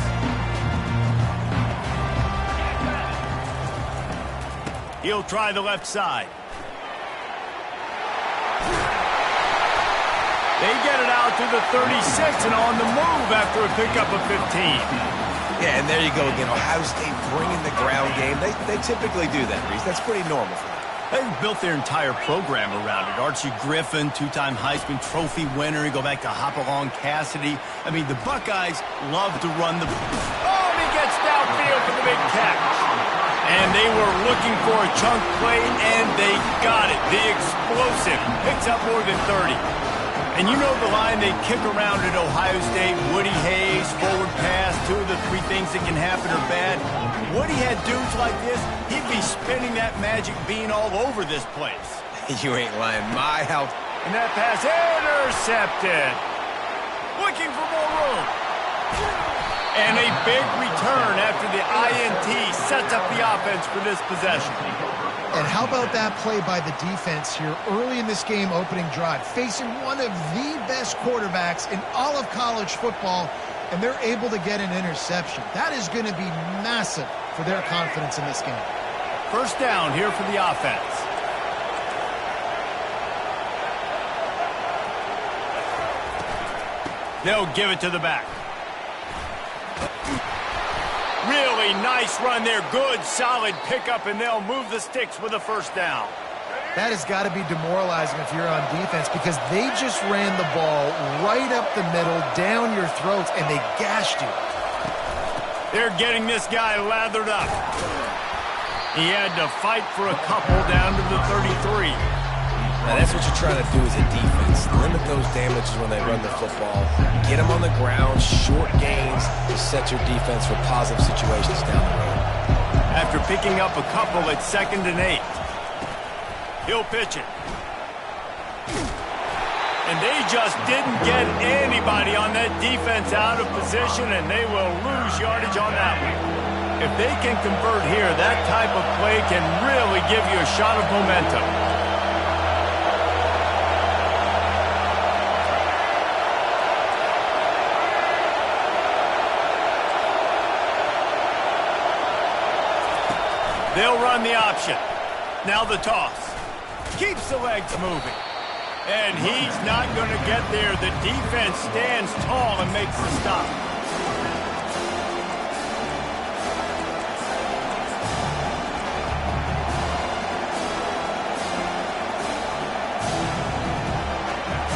A: He'll try the left side. They get it out to the 36 and on the move after a pickup of 15.
B: Yeah, and there you go again. Ohio State bringing the ground game. They typically do that, Reese. That's pretty normal for them.
A: They've built their entire program around it. Archie Griffin, 2-time Heisman Trophy winner. You go back to Hopalong Cassidy. I mean, the Buckeyes love to run the... Oh, and he gets downfield for the big catch. And they were looking for a chunk play, and they got it. The explosive picks up more than 30. And you know the line they kick around at Ohio State, Woody Hayes, forward pass, 2 of the 3 things that can happen are bad. Woody had dudes like this, he'd be spinning that magic bean all over this place.
B: You ain't lying. My help.
A: And that pass intercepted. Looking for more room. And a big return after the INT sets up the offense for this possession.
C: And how about that play by the defense here early in this game opening drive, facing one of the best quarterbacks in all of college football, and they're able to get an interception. That is going to be massive for their confidence in this game.
A: First down here for the offense. They'll give it to the back. Really nice run there. Good, solid pickup, and they'll move the sticks with a first down.
C: That has got to be demoralizing if you're on defense because they just ran the ball right up the middle, down your throats, and they gashed you.
A: They're getting this guy lathered up. He had to fight for a couple down to the 33.
B: Now, that's what you're trying to do as a defense. Limit those damages when they run the football. Get them on the ground, short gains to set your defense for positive situations down the road.
A: After picking up a couple at 2nd and 8. He'll pitch it. And they just didn't get anybody on that defense out of position, and they will lose yardage on that one. If they can convert here, that type of play can really give you a shot of momentum. They'll run the option. Now the toss. Keeps the legs moving. And he's not going to get there. The defense stands tall and makes the stop.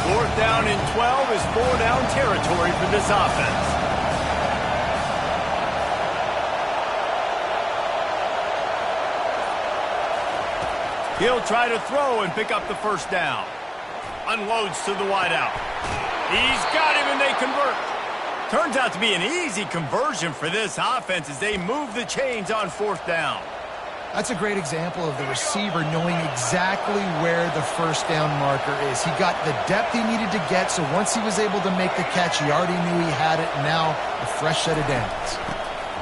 A: Fourth down and 12 is 4-down territory for this offense. He'll try to throw and pick up the first down. Unloads to the wideout. He's got him and they convert. Turns out to be an easy conversion for this offense as they move the chains on 4th down.
C: That's a great example of the receiver knowing exactly where the first down marker is. He got the depth he needed to get, so once he was able to make the catch, he already knew he had it. Now, a fresh set of downs.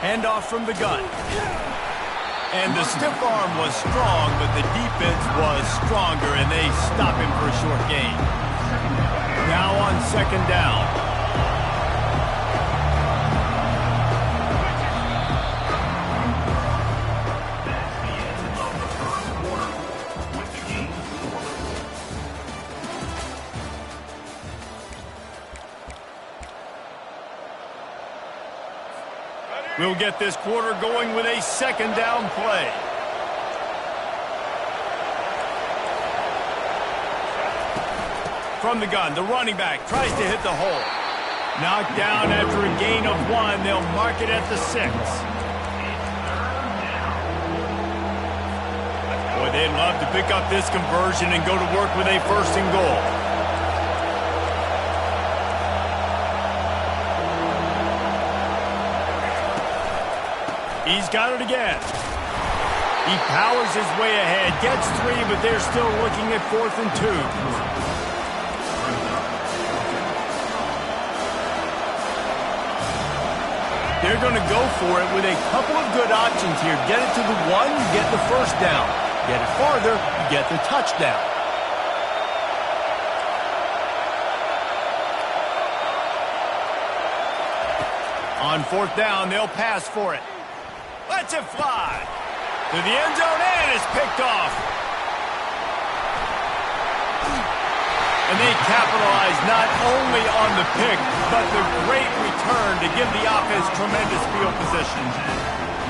A: Handoff from the gun. And the stiff arm was strong, but the defense was stronger, and they stop him for a short gain. Now on second down.
D: That's the end of the first quarter with the game scoreless.
A: We'll get this quarter going with a second down play. From the gun, the running back tries to hit the hole. Knocked down after a gain of 1. They'll mark it at the 6. Boy, they'd love to pick up this conversion and go to work with a first and goal. He's got it again. He powers his way ahead, gets 3, but they're still looking at 4th and 2. They're going to go for it with a couple of good options here. Get it to the 1, you get the first down. Get it farther, you get the touchdown. On 4th down, they'll pass for it. Lets it fly to the end zone and is picked off. And they capitalize not only on the pick, but the great return to give the offense tremendous field position.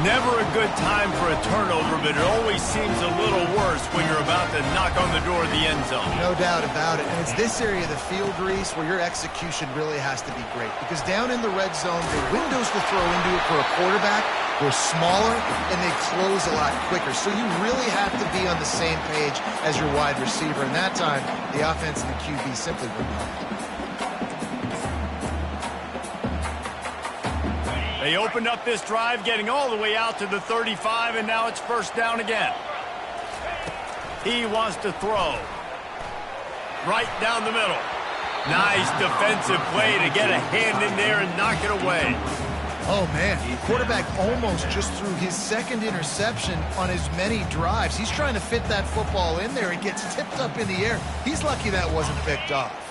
A: Never a good time for a turnover, but it always seems a little worse when you're about to knock on the door of the end zone.
C: No doubt about it. And it's this area of the field, Reese, where your execution really has to be great. Because down in the red zone, the windows to throw into it for a quarterback were smaller, and they close a lot quicker. So you really have to be on the same page as your wide receiver. And that time, the offense and the QB simply were not.
A: They opened up this drive, getting all the way out to the 35, and now it's first down again. He wants to throw. Right down the middle. Nice defensive play to get a hand in there and knock it away.
C: Oh, man. The quarterback almost just threw his second interception on as many drives. He's trying to fit that football in there. It gets tipped up in the air. He's lucky that wasn't picked off.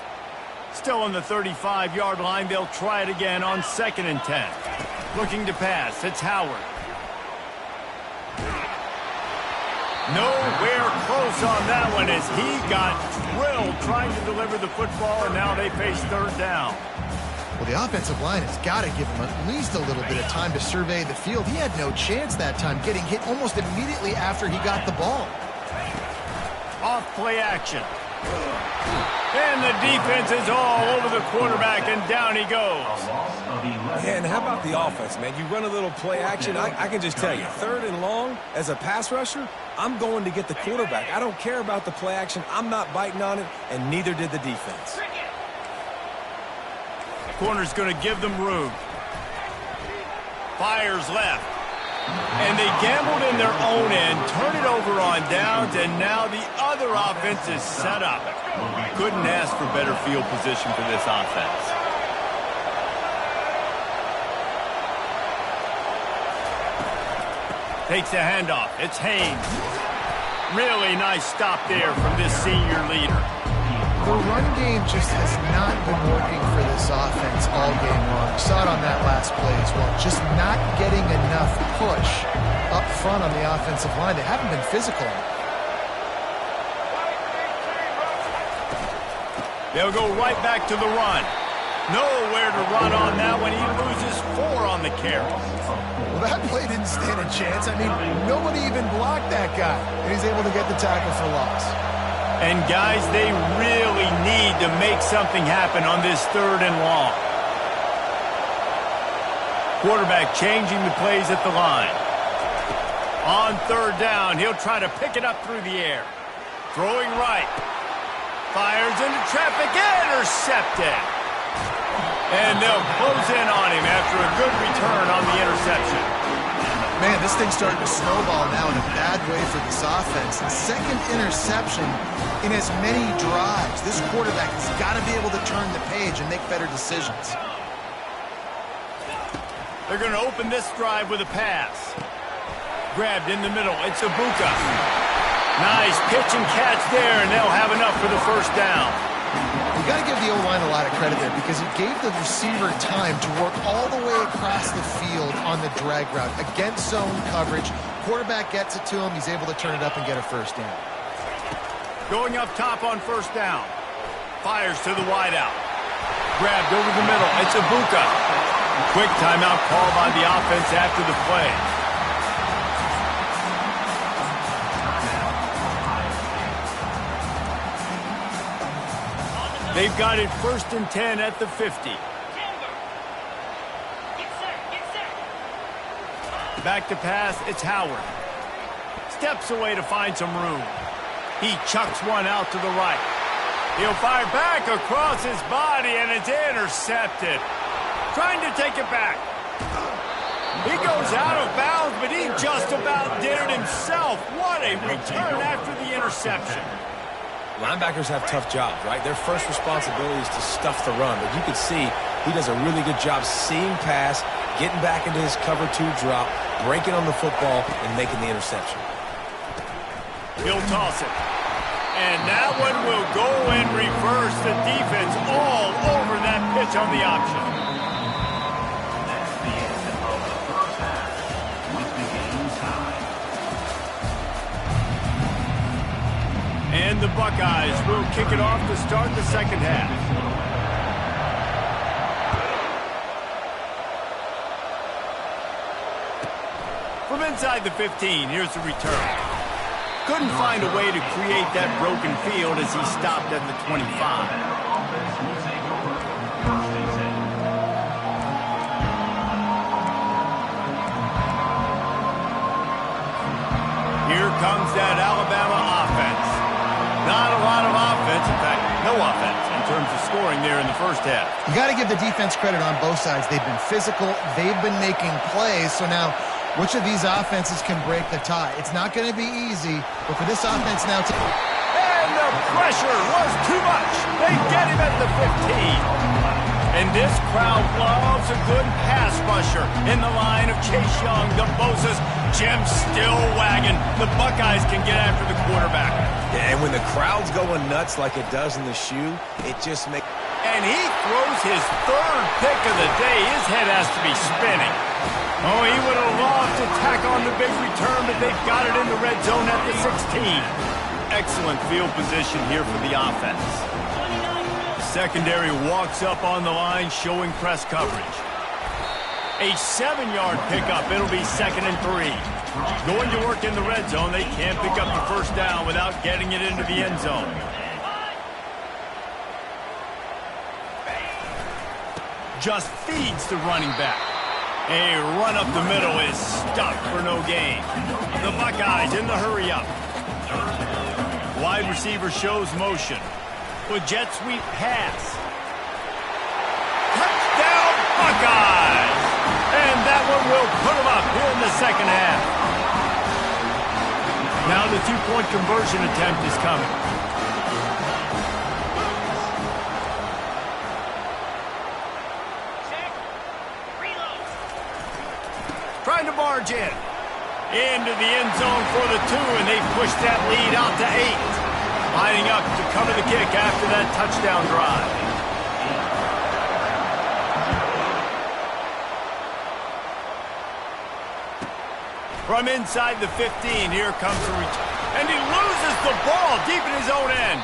A: Still on the 35-yard line. They'll try it again on 2nd and 10. Looking to pass. It's Howard. Nowhere close on that one as he got drilled trying to deliver the football, and now they face 3rd down.
C: Well, the offensive line has got to give him at least a little bit of time to survey the field. He had no chance that time, getting hit almost immediately after he got the ball.
A: Off play action. And the defense is all over the quarterback, and down he goes.
B: Yeah, and how about the offense, man? You run a little play action. I can just tell you, 3rd and long, as a pass rusher, I'm going to get the quarterback. I don't care about the play action. I'm not biting on it, and neither did the defense.
A: Corner's going to give them room. Fires left. And they gambled in their own end, turn it over on downs, and now the other offense is set up. Couldn't ask for better field position for this offense. Takes the handoff. It's Haynes. Really nice stop there from this senior leader.
C: The run game just has not been working for this offense all game long. Saw it on that last play as well. Just not getting enough push up front on the offensive line. They haven't been physical.
A: They'll go right back to the run. Nowhere to run on that one. He loses 4 on the carry.
C: Well, that play didn't stand a chance. I mean, nobody even blocked that guy. And he's able to get the tackle for loss.
A: And, guys, they really need to make something happen on this 3rd and long. Quarterback changing the plays at the line. On 3rd down, he'll try to pick it up through the air. Throwing right. Fires into traffic. Intercepted. And they'll close in on him after a good return on the interception.
C: Man, this thing's starting to snowball now in a bad way for this offense. Second interception in as many drives. This quarterback has got to be able to turn the page and make better decisions.
A: They're going to open this drive with a pass. Grabbed in the middle. It's Ibuka. Nice pitch and catch there, and they'll have enough for the first down.
C: You got to give the O-line a lot of credit there because it gave the receiver time to work all the way across the field on the drag route. Against zone coverage, quarterback gets it to him. He's able to turn it up and get a first down.
A: Going up top on first down. Fires to the wideout. Grabbed over the middle. It's Ibuka. Quick timeout call by the offense after the play. They've got it 1st and 10 at the 50. Back to pass, it's Howard. Steps away to find some room. He chucks one out to the right. He'll fire back across his body, and it's intercepted. Trying to take it back. He goes out of bounds, but he just about did it himself. What a return after the interception.
B: Linebackers have tough jobs, right? Their first responsibility is to stuff the run, but you can see he does a really good job seeing pass, getting back into his cover 2 drop, breaking on the football, and making the interception.
A: He'll toss it. And that one will go in reverse. The defense all over that pitch on the option.
D: That's the end of the first half with the game tied.
A: And the Buckeyes will kick it off to start the second half. From inside the 15, here's the return. Couldn't find a way to create that broken field as he stopped at the 25.
D: Offense will take over 1st and 10.
A: Here comes that Alabama offense. Not a lot of offense, in fact, no offense in terms of scoring there in the first half.
C: You got to give the defense credit on both sides. They've been physical. They've been making plays. So now, which of these offenses can break the tie? It's not going to be easy, but for this offense now to...
A: And the pressure was too much. They get him at the 15. And this crowd loves a good pass rusher in the line of Chase Young, the Bosa's, Jim still wagging. The Buckeyes can get after the quarterback.
B: Yeah, and when the crowd's going nuts like it does in the shoe, it just makes...
A: And he throws his 3rd pick of the day. His head has to be spinning. Oh, he would have loved to tack on the big return, but they've got it in the red zone at the 16. Excellent field position here for the offense. Secondary walks up on the line, showing press coverage. A 7-yard pickup. It'll be 2nd and 3. Going to work in the red zone. They can't pick up the first down without getting it into the end zone. Just feeds the running back. A run up the middle is stuck for no gain. The Buckeyes in the hurry up. Wide receiver shows motion. With jet sweep pass. Touchdown Buckeyes! And that one will put them up here in the second half. Now the 2-point conversion attempt is coming. Trying to barge in. Into the end zone for the 2, and they push that lead out to 8. Lining up to cover the kick after that touchdown drive. From inside the 15, here comes the return. And he loses the ball deep in his own end.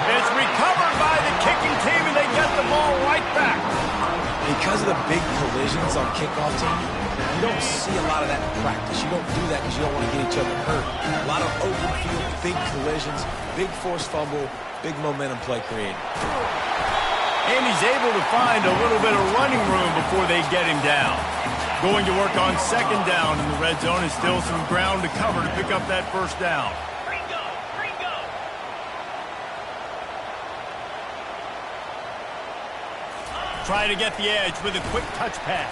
A: It's recovered by the kicking team, and they get the ball right back.
B: Because of the big collisions on kickoff team, you don't see a lot of that in practice. You don't do that because you don't want to get each other hurt. A lot of open field, big collisions, big forced fumble, big momentum play created.
A: And he's able to find a little bit of running room before they get him down. Going to work on 2nd down in the red zone, and still some ground to cover to pick up that first down. Try to get the edge with a quick touch pass.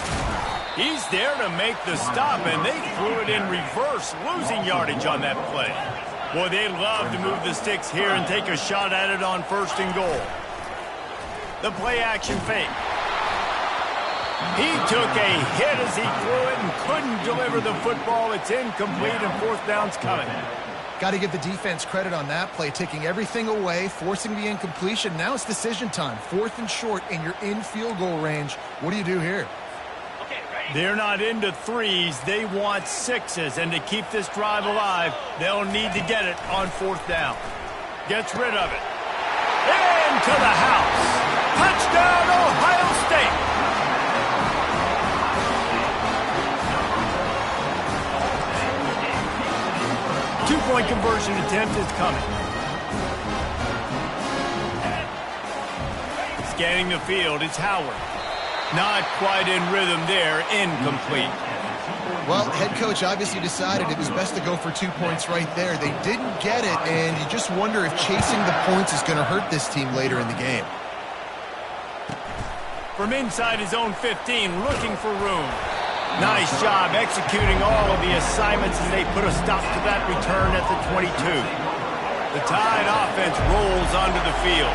A: He's there to make the stop, and they threw it in reverse, losing yardage on that play. Boy, they'd love to move the sticks here and take a shot at it on 1st and goal. The play action fake. He took a hit as he threw it and couldn't deliver the football. It's incomplete and fourth down's coming.
C: Got to give the defense credit on that play, taking everything away, forcing the incompletion. Now it's decision time. 4th and short, and you're in field goal range. What do you do here?
A: They're not into threes. They want sixes. And to keep this drive alive, they'll need to get it on 4th down. Gets rid of it. Into the house. Touchdown, Ohio State. Two-point conversion attempt is coming. Scanning the field, it's Howard. Not quite in rhythm there, incomplete.
C: Well, head coach obviously decided it was best to go for 2 points right there. They didn't get it, and you just wonder if chasing the points is going to hurt this team later in the game.
A: From inside his own 15, looking for room. Nice job executing all of the assignments as they put a stop to that return at the 22. The Tide offense rolls onto the field.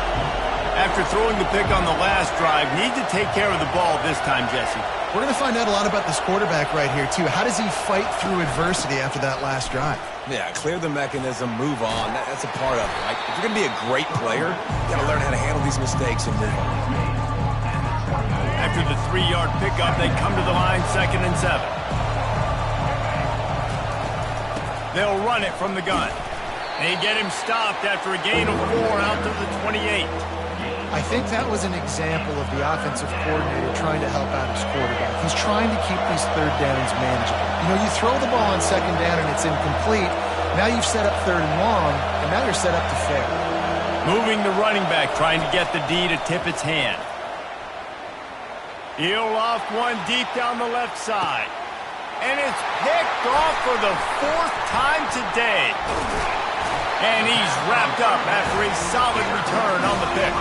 A: After throwing the pick on the last drive, need to take care of the ball this time, Jesse.
C: We're going to find out a lot about this quarterback right here, too. How does he fight through adversity after that last drive?
B: Yeah, clear the mechanism, move on. That's a part of it, right? If you're going to be a great player, you got to learn how to handle these mistakes and move on.
A: After the 3-yard pickup, they come to the line 2nd and 7. They'll run it from the gun. They get him stopped after a gain of 4 out to the 28.
C: I think that was an example of the offensive coordinator trying to help out his quarterback. He's trying to keep these 3rd downs manageable. You know, you throw the ball on 2nd down and it's incomplete. Now you've set up 3rd and long, and now you're set up to fail.
A: Moving the running back, trying to get the D to tip its hand. He'll loft one deep down the left side. And it's picked off for the 4th time today. And he's wrapped up after a solid return on the pick.